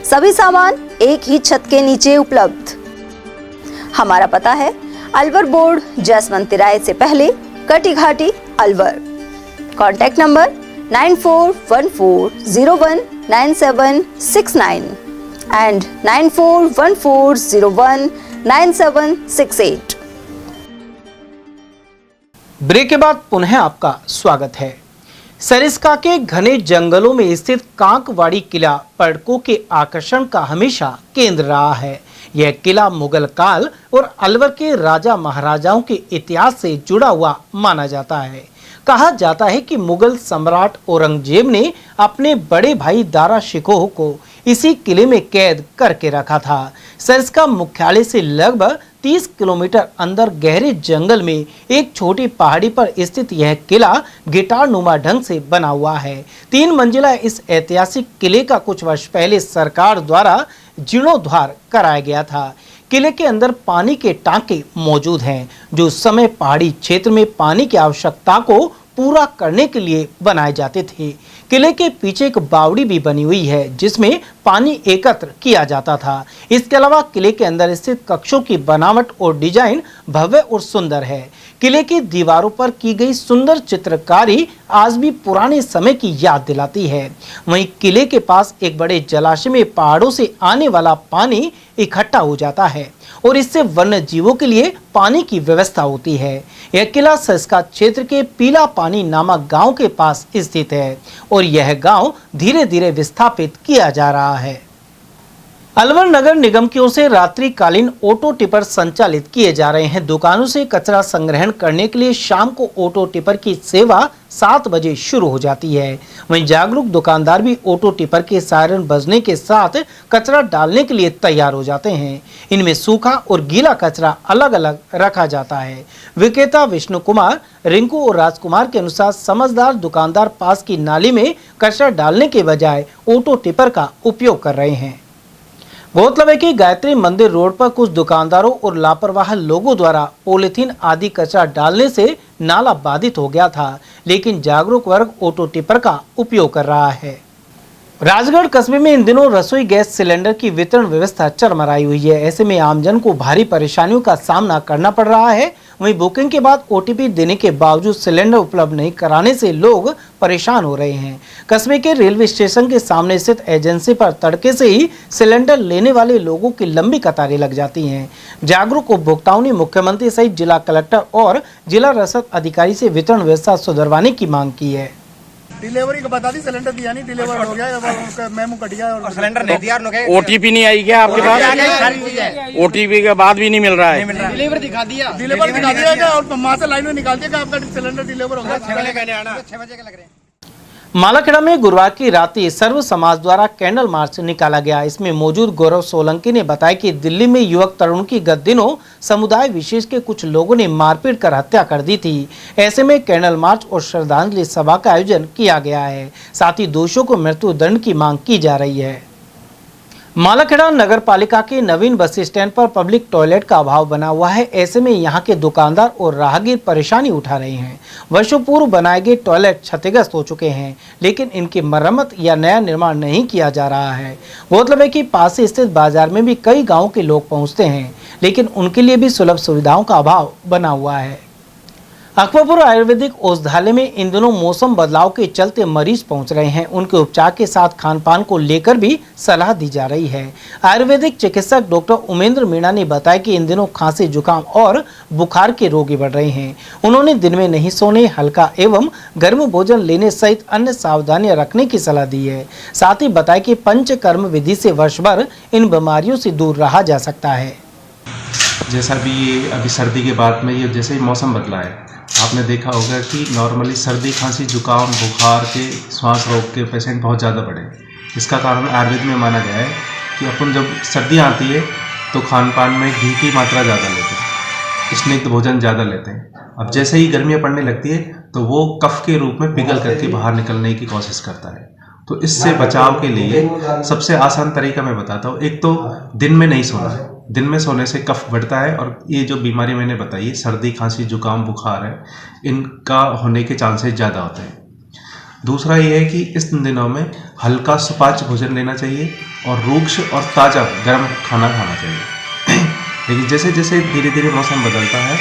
सभी सामान एक ही छत के नीचे उपलब्ध। हमारा पता है अलवर बोर्ड, जसवंत तिराहे से पहले, Kati Ghati, Alwar. Contact number 9414019769 and 9414019768। Break के बाद पुनः आपका स्वागत है। सरिस्का के घने जंगलों में स्थित कांकवाड़ी किला पर्यटकों के आकर्षण का हमेशा केंद्र रहा है। यह किला मुगल काल और अलवर के राजा महाराजाओं के इतिहास से जुड़ा हुआ माना जाता है। कहा जाता है कि मुगल सम्राट औरंगजेब ने अपने बड़े भाई दारा शिकोह को इसी किले में कैद करके रखा था। सरिस्का मुख्यालय से लगभग 30 किलोमीटर अंदर गहरे जंगल में एक छोटी पहाड़ी पर स्थित यह किला गिटार नुमा ढंग से बना हुआ है। 3 मंजिला इस ऐतिहासिक किले का कुछ वर्ष पहले सरकार द्वारा जीर्णोद्धार कराया गया था। किले के अंदर पानी के टांके मौजूद हैं, जो उस समय पहाड़ी क्षेत्र में पानी की आवश्यकता को पूरा करने के लिए बनाए जाते थे। किले के पीछे एक बावड़ी भी बनी हुई है, जिसमें पानी एकत्र किया जाता था। इसके अलावा किले के अंदर स्थित कक्षों की बनावट और डिजाइन भव्य और सुंदर है। किले की दीवारों पर की गई सुंदर चित्रकारी आज भी पुराने समय की याद दिलाती है। वहीं किले के पास एक बड़े जलाशय में पहाड़ों से आने वाला पानी इकट्ठा हो जाता है और इससे वन्य जीवों के लिए पानी की व्यवस्था होती है। यह किला सरिस्का क्षेत्र के पीला पानी नामक गांव के पास स्थित है और यह गांव धीरे धीरे विस्थापित किया जा रहा है। अलवर नगर निगम की ओर से रात्रिकालीन ऑटो टिपर संचालित किए जा रहे हैं। दुकानों से कचरा संग्रहण करने के लिए शाम को ऑटो टिपर की सेवा 7 बजे शुरू हो जाती है। वहीं जागरूक दुकानदार भी ऑटो टिपर के सायरन बजने के साथ कचरा डालने के लिए तैयार हो जाते हैं। इनमें सूखा और गीला कचरा अलग अलग रखा जाता है। विक्रेता विष्णु कुमार, रिंकू और राजकुमार के अनुसार समझदार दुकानदार पास की नाली में कचरा डालने के बजाय ऑटो टिपर का उपयोग कर रहे हैं। गौरतलब है कि गायत्री मंदिर रोड पर कुछ दुकानदारों और लापरवाह लोगों द्वारा पॉलीथीन आदि कचरा डालने से नाला बाधित हो गया था, लेकिन जागरूक वर्ग ऑटो टिपर का उपयोग कर रहा है। राजगढ़ कस्बे में इन दिनों रसोई गैस सिलेंडर की वितरण व्यवस्था चरमराई हुई है। ऐसे में आमजन को भारी परेशानियों का सामना करना पड़ रहा है। वहीं बुकिंग के बाद ओटीपी देने के बावजूद सिलेंडर उपलब्ध नहीं कराने से लोग परेशान हो रहे हैं। कस्बे के रेलवे स्टेशन के सामने स्थित एजेंसी पर तड़के से ही सिलेंडर लेने वाले लोगों की लंबी कतारें लग जाती हैं। जागरूक उपभोक्ताओं ने मुख्यमंत्री सहित जिला कलेक्टर और जिला रसद अधिकारी से वितरण व्यवस्था सुधरवाने की मांग की है। डिलीवरी को बता दी, सिलेंडर दिया नहीं, डिलीवर हो गया, मेमो कट गया और सिलेंडर नहीं दिया। ओटीपी नहीं आई क्या आपके पास? ओटीपी के बाद भी नहीं मिल रहा है। डिलीवर दिखा दिया और वहाँ से लाइन में निकाल दिया आपका सिलेंडर डिलीवर हो गया। 6 बजे का लग रहे हैं। मालाखेड़ा में गुरुवार की रात्रि सर्व समाज द्वारा कैंडल मार्च निकाला गया। इसमें मौजूद गौरव सोलंकी ने बताया कि दिल्ली में युवक तरुण की गत दिनों समुदाय विशेष के कुछ लोगों ने मारपीट कर हत्या कर दी थी। ऐसे में कैंडल मार्च और श्रद्धांजलि सभा का आयोजन किया गया है। साथ ही दोषियों को मृत्यु दंड की मांग की जा रही है। मालाखेड़ा नगर पालिका के नवीन बस स्टैंड पर पब्लिक टॉयलेट का अभाव बना हुआ है। ऐसे में यहाँ के दुकानदार और राहगीर परेशानी उठा रहे हैं। वर्षों पूर्व बनाए गए टॉयलेट क्षतिग्रस्त हो चुके हैं, लेकिन इनकी मरम्मत या नया निर्माण नहीं किया जा रहा है। गौरतलब है कि पास से स्थित बाजार में भी कई गाँव के लोग पहुँचते हैं, लेकिन उनके लिए भी सुलभ सुविधाओं का अभाव बना हुआ है। अकबरपुर आयुर्वेदिक औषधालय में इन दिनों मौसम बदलाव के चलते मरीज पहुंच रहे हैं। उनके उपचार के साथ खान पान को लेकर भी सलाह दी जा रही है। आयुर्वेदिक चिकित्सक डॉक्टर उमेंद्र मीणा ने बताया कि इन दिनों खांसी, जुकाम और बुखार के रोगी बढ़ रहे हैं। उन्होंने दिन में नहीं सोने, हल्का एवं गर्म भोजन लेने सहित अन्य सावधानियां रखने की सलाह दी है। साथ ही बताया कि पंचकर्म विधि से वर्ष भर इन बीमारियों से दूर रहा जा सकता है। जैसा भी अभी सर्दी के बाद में ये जैसे ही मौसम बदला है, आपने देखा होगा कि नॉर्मली सर्दी, खांसी, जुकाम, बुखार के, श्वास रोग के पेशेंट बहुत ज़्यादा बढ़े। इसका कारण आयुर्वेद में माना गया है कि अपन जब सर्दी आती है तो खान पान में घी की मात्रा ज़्यादा लेते हैं, स्निग्ध भोजन ज़्यादा लेते हैं। अब जैसे ही गर्मियाँ पड़ने लगती है तो वो कफ के रूप में पिघल करके बाहर निकलने की कोशिश करता है। तो इससे बचाव के लिए सबसे आसान तरीका मैं बताता हूँ। एक तो दिन में नहीं सोना है, दिन में सोने से कफ बढ़ता है और ये जो बीमारी मैंने बताई, सर्दी खांसी जुकाम बुखार है, इनका होने के चांसेस ज़्यादा होते हैं। दूसरा ये है कि इस दिनों में हल्का सुपाच्य भोजन लेना चाहिए और रूक्ष और ताज़ा गर्म खाना खाना चाहिए। लेकिन जैसे जैसे धीरे धीरे मौसम बदलता है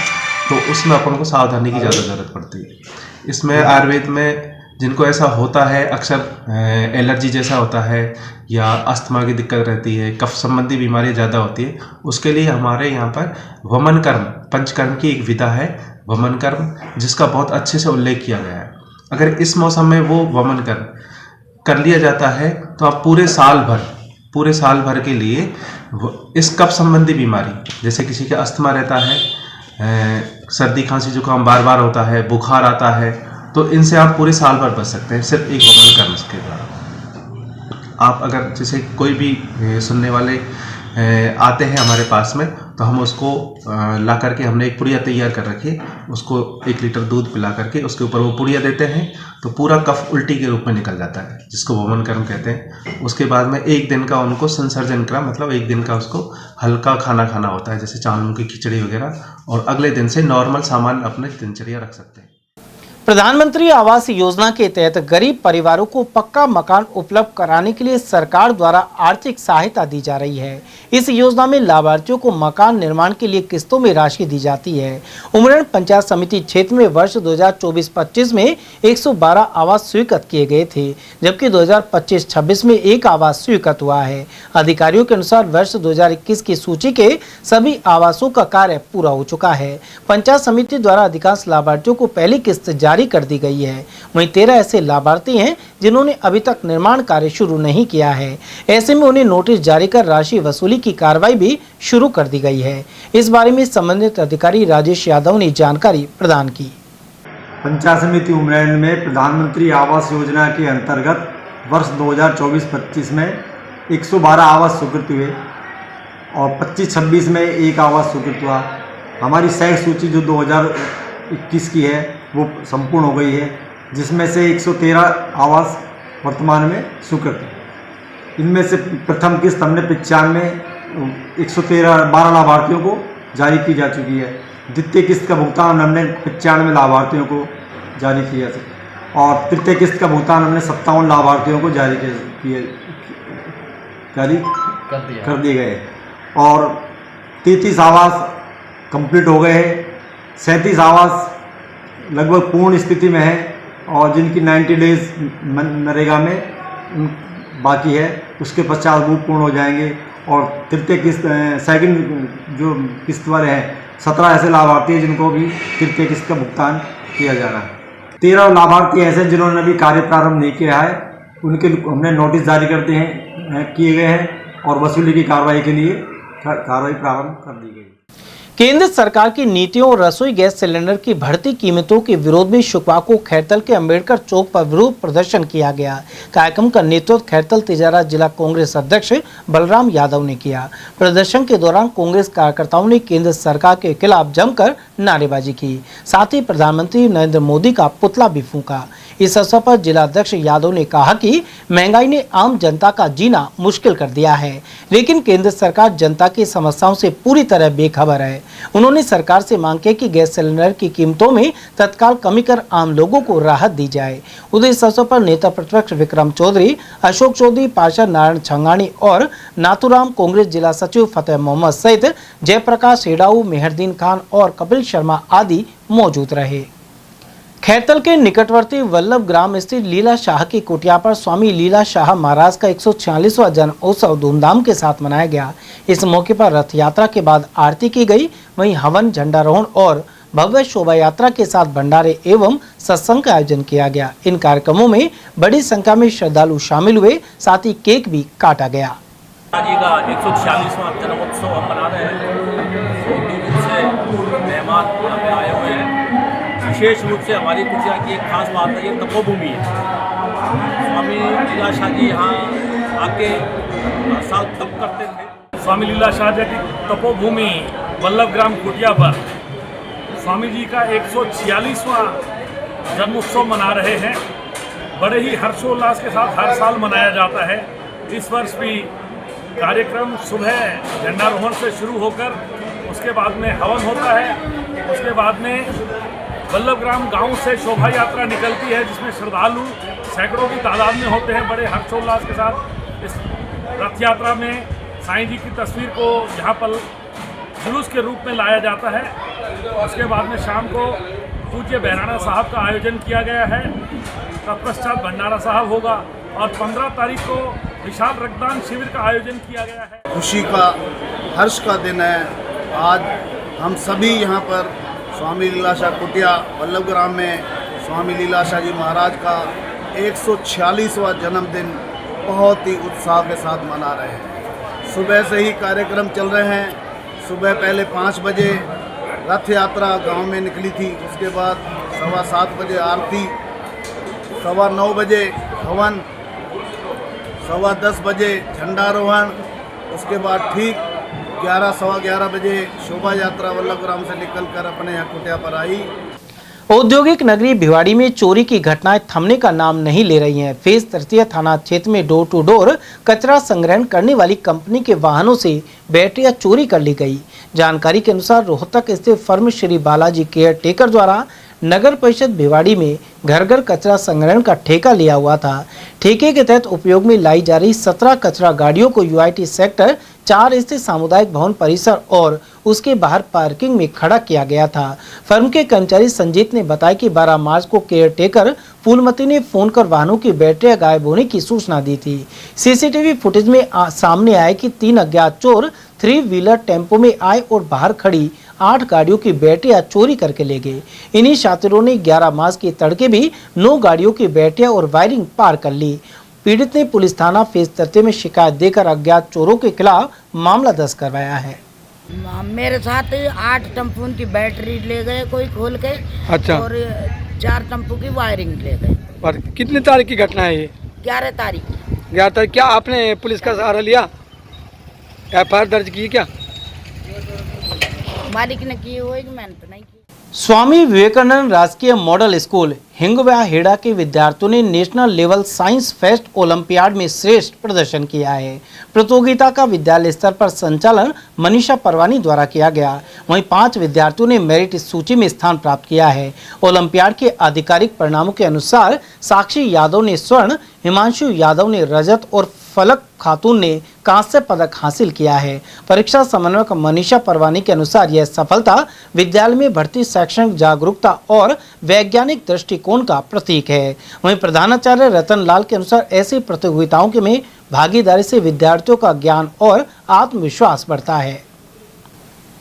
तो उसमें अपन को सावधानी की ज़्यादा ज़रूरत पड़ती है। इसमें आयुर्वेद में जिनको ऐसा होता है, अक्सर एलर्जी जैसा होता है या अस्थमा की दिक्कत रहती है, कफ संबंधी बीमारियाँ ज़्यादा होती है, उसके लिए हमारे यहाँ पर वमन कर्म, पंचकर्म की एक विधा है वमन कर्म, जिसका बहुत अच्छे से उल्लेख किया गया है। अगर इस मौसम में वो वमन कर्म कर लिया जाता है तो आप पूरे साल भर के लिए इस कफ संबंधी बीमारी, जैसे किसी का अस्थमा रहता है, सर्दी खांसी जुकाम बार बार होता है, बुखार आता है, तो इनसे आप पूरे साल भर बच सकते हैं सिर्फ एक वमन कर्म के द्वारा। आप अगर जैसे कोई भी सुनने वाले आते हैं हमारे पास में, तो हम उसको ला करके हमने एक पुड़िया तैयार कर रखी है, उसको 1 लीटर दूध पिला करके उसके ऊपर वो पुड़िया देते हैं तो पूरा कफ उल्टी के रूप में निकल जाता है, जिसको वमन कर्म कहते हैं। उसके बाद में 1 दिन का उनको संसर्जन क्रम, मतलब 1 दिन का उसको हल्का खाना खाना होता है, जैसे चावल की खिचड़ी वगैरह, और अगले दिन से नॉर्मल सामान अपने दिनचर्या रख सकते हैं। प्रधानमंत्री आवास योजना के तहत गरीब परिवारों को पक्का मकान उपलब्ध कराने के लिए सरकार द्वारा आर्थिक सहायता दी जा रही है। इस योजना में लाभार्थियों को मकान निर्माण के लिए किस्तों में राशि दी जाती है। उमरेड पंचायत समिति क्षेत्र में वर्ष 2024-25 में 112 आवास स्वीकृत किए गए थे, जबकि 2025-26 में 1 आवास स्वीकृत हुआ है। अधिकारियों के अनुसार वर्ष 2021 की सूची के सभी आवासों का कार्य पूरा हो चुका है। पंचायत समिति द्वारा अधिकांश लाभार्थियों को पहली किस्त जारी कर दी गई है। वहीं 13 ऐसे लाभार्थी हैं जिन्होंने अभी तक निर्माण कार्य शुरू नहीं किया है। ऐसे में उन्हें नोटिस जारी कर राशि वसूली की कार्रवाई भी शुरू कर दी गई है। इस बारे में संबंधित अधिकारी राजेश यादव ने जानकारी प्रदान की। पंचायत समिति उमरेड में प्रधानमंत्री आवास योजना के अंतर्गत वर्ष 2024-25 में 112 आवास स्वीकृत हुए और 25-26 में 1 आवास स्वीकृत हुआ। हमारी सह सूची जो 2021 की है वो संपूर्ण हो गई है, जिसमें से 113 आवास वर्तमान में स्वीकृत है। इनमें से प्रथम किस्त हमने 12 लाभार्थियों को जारी की जा चुकी है। द्वितीय किस्त का भुगतान हमने 95 लाभार्थियों को जारी किया था और तृतीय किस्त का भुगतान हमने 57 लाभार्थियों को जारी कर दिए गए और 33 आवास कंप्लीट हो गए हैं। 37 आवास लगभग पूर्ण स्थिति में है और जिनकी 90 डेज नरेगा में बाकी है, उसके पश्चात वो पूर्ण हो जाएंगे। और तृतीय किस्त सेकंड जो किस्त वाले हैं 17 ऐसे लाभार्थी हैं जिनको भी तृतीय किस्त का भुगतान किया जा रहा है। 13 लाभार्थी ऐसे जिन्होंने अभी कार्य प्रारंभ नहीं किया है, उनके हमने नोटिस जारी किए गए हैं और वसूली की कार्रवाई के लिए कार्रवाई प्रारंभ कर दी गई। केंद्र सरकार की नीतियों और रसोई गैस सिलेंडर की बढ़ती कीमतों के विरोध में शुक्रवार को खैरतल के अंबेडकर चौक पर विरोध प्रदर्शन किया गया। कार्यक्रम का नेतृत्व खैरतल तिजारा जिला कांग्रेस अध्यक्ष बलराम यादव ने किया। प्रदर्शन के दौरान कांग्रेस कार्यकर्ताओं ने केंद्र सरकार के खिलाफ जमकर नारेबाजी की, साथ ही प्रधानमंत्री नरेंद्र मोदी का पुतला भी फूंका। इस अवसर पर जिला अध्यक्ष यादव ने कहा कि महंगाई ने आम जनता का जीना मुश्किल कर दिया है, लेकिन केंद्र सरकार जनता की समस्याओं से पूरी तरह बेखबर है। उन्होंने सरकार से मांग की कि गैस सिलेंडर की कीमतों में तत्काल कमी कर आम लोगों को राहत दी जाए। उधर इस अवसर पर नेता प्रतिपक्ष विक्रम चौधरी, अशोक चौधरी, पार्षद नारायण छंगानी और नाथुराम, कांग्रेस जिला सचिव फतेह मोहम्मद सहित जयप्रकाश हेडाऊ, मेहरदीन खान और कपिल शर्मा आदि मौजूद रहे। खैरतल के निकटवर्ती वल्लभ ग्राम स्थित लीला शाह की कुटिया पर स्वामी लीला शाह महाराज का 146वां जन्म उत्सव धूमधाम के साथ मनाया गया। इस मौके पर रथ यात्रा के बाद आरती की गई, वहीं हवन, झंडारोहण और भव्य शोभा यात्रा के साथ भंडारे एवं सत्संग का आयोजन किया गया। इन कार्यक्रमों में बड़ी संख्या में श्रद्धालु शामिल हुए, साथ ही केक भी काटा गया। जी का 146वां जन्मोत्सव हम मना रहे हैं। दूर दूर से मेहमान यहाँ पे आए हुए हैं। विशेष रूप से हमारी कुटिया की एक खास बात है, ये तपोभूमि है। स्वामी लीला शाह जी यहाँ आके हर साल तप करते थे। स्वामी लीला शाह जी की तपोभूमि वल्लभ ग्राम कुटिया पर स्वामी जी का 146वां जन्मोत्सव मना रहे हैं। बड़े ही हर्षोल्लास के साथ हर साल मनाया जाता है। इस वर्ष भी कार्यक्रम सुबह झंडारोहण से शुरू होकर उसके बाद में हवन होता है। उसके बाद में वल्लभग्राम गांव से शोभा यात्रा निकलती है, जिसमें श्रद्धालु सैकड़ों की तादाद में होते हैं। बड़े हर्षोल्लास के साथ इस रथ यात्रा में साईं जी की तस्वीर को यहाँ पर जुलूस के रूप में लाया जाता है। उसके बाद में शाम को पूज्य बहराणा साहब का आयोजन किया गया है। तत्पश्चात भंडारा साहब होगा और 15 तारीख को विशाल रक्तदान शिविर का आयोजन किया गया है। खुशी का, हर्ष का दिन है। आज हम सभी यहाँ पर स्वामी लीलाशाह कुटिया वल्लभग्राम में स्वामी लीलाशाह जी महाराज का 146वां जन्मदिन बहुत ही उत्साह के साथ मना रहे हैं। सुबह से ही कार्यक्रम चल रहे हैं। सुबह पहले 5 बजे रथ यात्रा गांव में निकली थी। उसके बाद 7:15 बजे आरती, 9:15 बजे हवन, 10:15 बजे झंडारोहण। उसके बाद ठीक 11-11:15 बजे शोभा यात्रा वल्लभग्राम से निकलकर अपने यहाँ कुटिया पर आई। औद्योगिक नगरी भिवाड़ी में चोरी की घटनाएं थमने का नाम नहीं ले रही हैं। फेज तृतीय थाना क्षेत्र में डोर टू डोर कचरा संग्रहण करने वाली कंपनी के वाहनों से बैटरियां चोरी कर ली गई। जानकारी के अनुसार रोहतक स्थित firm Shri Balaji care taker द्वारा नगर परिषद भिवाड़ी में घर घर कचरा संग्रहण का ठेका लिया हुआ था। ठेके के तहत उपयोग में लाई जा रही 17 कचरा गाड़ियों को यूआईटी सेक्टर 4 स्थित सामुदायिक भवन परिसर और उसके बाहर पार्किंग में खड़ा किया गया था। फर्म के कर्मचारी संजीत ने बताया कि 12 मार्च को केयर टेकर फूलमती ने फोन कर वाहनों की बैटरियां गायब होने की सूचना दी थी। सीसीटीवी फुटेज में सामने आया कि 3 अज्ञात चोर 3 व्हीलर टेम्पो में आए और बाहर खड़ी 8 गाड़ियों की बैटरियां चोरी करके ले गए। इन्हीं शातिरों ने 11 मार्च के तड़के भी 9 गाड़ियों की बैटरियां और वायरिंग पार कर ली। पीड़ित ने पुलिस थाना फेज तृतीय में शिकायत देकर अज्ञात चोरों के खिलाफ मामला दर्ज करवाया है। मेरे साथ 8 टेम्पो की बैटरी ले गए कोई खोल के। अच्छा। और 4 टेम्पो की वायरिंग ले गए। और कितनी तारीख की घटना है ये? 11 तारीख। 11 तारीख। क्या आपने पुलिस का सहारा लिया? एफआईआर दर्ज की क्या? मालिक ने की होगी, मैंने तो नहीं की। स्वामी विवेकानंद राजकीय मॉडल स्कूल हिंगवा हेड़ा के विद्यार्थियों ने national level science fest olympiad में श्रेष्ठ प्रदर्शन किया है। प्रतियोगिता का विद्यालय स्तर पर संचालन मनीषा परवानी द्वारा किया गया। वहीं 5 विद्यार्थियों ने मेरिट सूची में स्थान प्राप्त किया है। ओलंपियाड के आधिकारिक परिणामों के अनुसार साक्षी यादव ने स्वर्ण, हिमांशु यादव ने रजत और फलक खातून ने कांस्य पदक हासिल किया है। परीक्षा समन्वयक मनीषा परवानी के अनुसार यह सफलता विद्यालय में बढ़ती शैक्षणिक जागरूकता और वैज्ञानिक दृष्टिकोण का प्रतीक है। वहीं प्रधानाचार्य रतन लाल के अनुसार ऐसी प्रतियोगिताओं के में भागीदारी से विद्यार्थियों का ज्ञान और आत्मविश्वास बढ़ता है।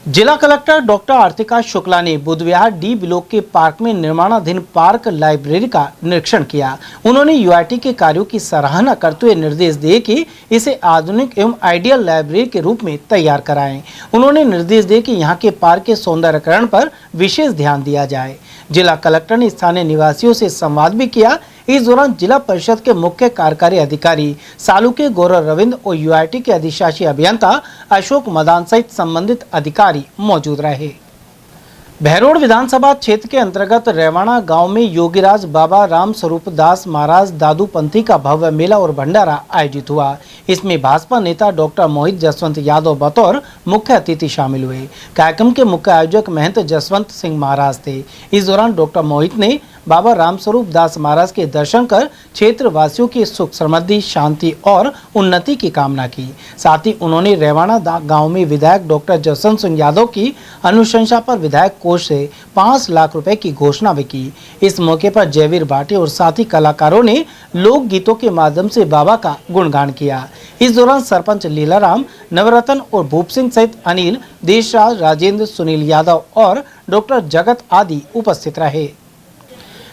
जिला कलेक्टर डॉक्टर आर्तिका शुक्ला ने बुधवार डी ब्लॉक के पार्क में निर्माणाधीन पार्क लाइब्रेरी का निरीक्षण किया। उन्होंने यूआईटी के कार्यों की सराहना करते हुए निर्देश दिए कि इसे आधुनिक एवं आइडियल लाइब्रेरी के रूप में तैयार कराएं। उन्होंने निर्देश दिए कि यहाँ के पार्क के सौंदर्यीकरण पर विशेष ध्यान दिया जाए। जिला कलेक्टर ने स्थानीय निवासियों से संवाद भी किया। इस दौरान जिला परिषद के मुख्य कार्यकारी अधिकारी सालुके गौरव रविंद्र और यूआईटी के अधिशासी अभियंता अशोक मदान सहित संबंधित अधिकारी मौजूद रहे। बहरोड विधानसभा क्षेत्र के अंतर्गत रेवाणा गांव में योगीराज बाबा राम स्वरूप दास महाराज दादूपंथी का भव्य मेला और भंडारा आयोजित हुआ। इसमें भाजपा नेता डॉक्टर मोहित जसवंत यादव बतौर मुख्य अतिथि शामिल हुए। कार्यक्रम के मुख्य आयोजक महंत जसवंत सिंह महाराज थे। इस दौरान डॉक्टर मोहित ने बाबा रामस्वरूप दास महाराज के दर्शन कर क्षेत्र वासियों की सुख समृद्धि, शांति और उन्नति की कामना की। साथ ही उन्होंने रेवाणा गांव में विधायक डॉक्टर जसवंत सिंह यादव की अनुशंसा पर विधायक कोष से 5 लाख रुपए की घोषणा भी की। इस मौके पर जयवीर भाटी और साथी कलाकारों ने लोक गीतों के माध्यम से बाबा का गुणगान किया। इस दौरान सरपंच लीलाराम, नवरत्न और भूप सिंह सहित अनिल, देशराज, राजेंद्र, सुनील यादव और डॉक्टर जगत आदि उपस्थित रहे।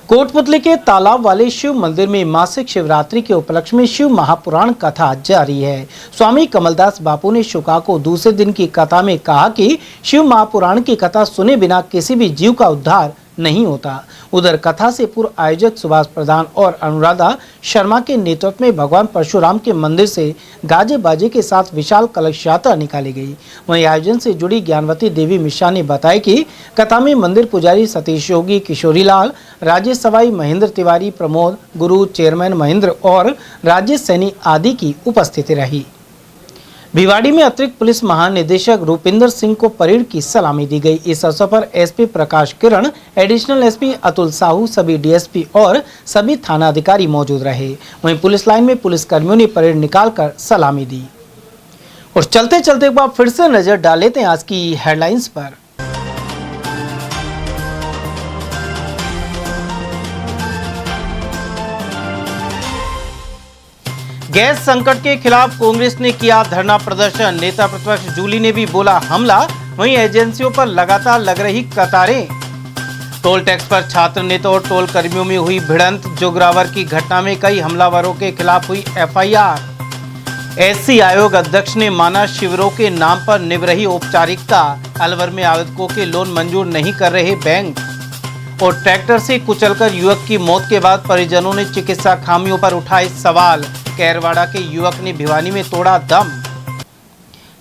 कोटपुतली के तालाब वाले शिव मंदिर में मासिक शिवरात्रि के उपलक्ष्य में शिव महापुराण कथा जारी है। स्वामी कमलदास बापू ने शुका को दूसरे दिन की कथा में कहा कि शिव महापुराण की कथा सुने बिना किसी भी जीव का उद्धार नहीं होता। उधर कथा से पूर्व आयोजक सुभाष प्रधान और अनुराधा शर्मा के नेतृत्व में भगवान परशुराम के मंदिर से गाजे बाजे के साथ विशाल कलश यात्रा निकाली गई। वहीं आयोजन से जुड़ी ज्ञानवती देवी मिश्रा ने बताया कि कथा में मंदिर पुजारी सतीश योगी, किशोरीलाल, राजेश सवाई, महेंद्र तिवारी, प्रमोद गुरु, चेयरमैन महेंद्र और राजेश सैनी आदि की उपस्थिति रही। भिवाड़ी में अतिरिक्त पुलिस महानिदेशक रूपिंदर सिंह को परेड की सलामी दी गई। इस अवसर पर एसपी प्रकाश किरण, एडिशनल एसपी अतुल साहू, सभी डीएसपी और सभी थाना अधिकारी मौजूद रहे। वहीं पुलिस लाइन में पुलिस कर्मियों ने परेड निकालकर सलामी दी। और चलते चलते एक बार फिर से नजर डाल लेते हैं आज की हेडलाइंस पर। गैस संकट के खिलाफ कांग्रेस ने किया धरना प्रदर्शन। नेता प्रतिपक्ष जूली ने भी बोला हमला। वहीं एजेंसियों पर लगातार लग रही कतारें। टोल टैक्स पर छात्र नेता और टोल कर्मियों में हुई भिड़ंत। जोगरावर की घटना में कई हमलावरों के खिलाफ हुई एफआईआर। एससी आयोग अध्यक्ष ने माना शिविरों के नाम पर निभ रही औपचारिकता। अलवर में आवेदकों के लोन मंजूर नहीं कर रहे बैंक। और ट्रैक्टर से कुचलकर युवक की मौत के बाद परिजनों ने चिकित्सा खामियों पर उठाए सवाल। कैरवाड़ा के युवक ने भिवानी में तोड़ा दम।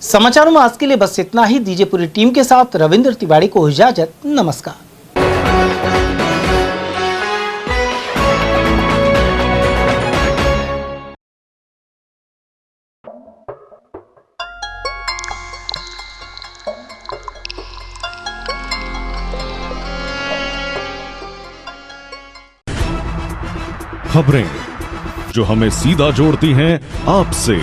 समाचारों में आज के लिए बस इतना ही। दीजिए पूरी टीम के साथ रविंद्र तिवारी को इजाजत। नमस्कार। खबरें जो हमें सीधा जोड़ती हैं आपसे,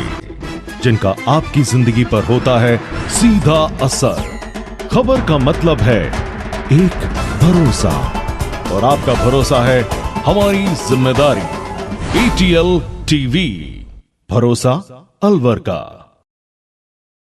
जिनका आपकी जिंदगी पर होता है सीधा असर। खबर का मतलब है एक भरोसा, और आपका भरोसा है हमारी जिम्मेदारी। ATL TV, भरोसा अलवर का।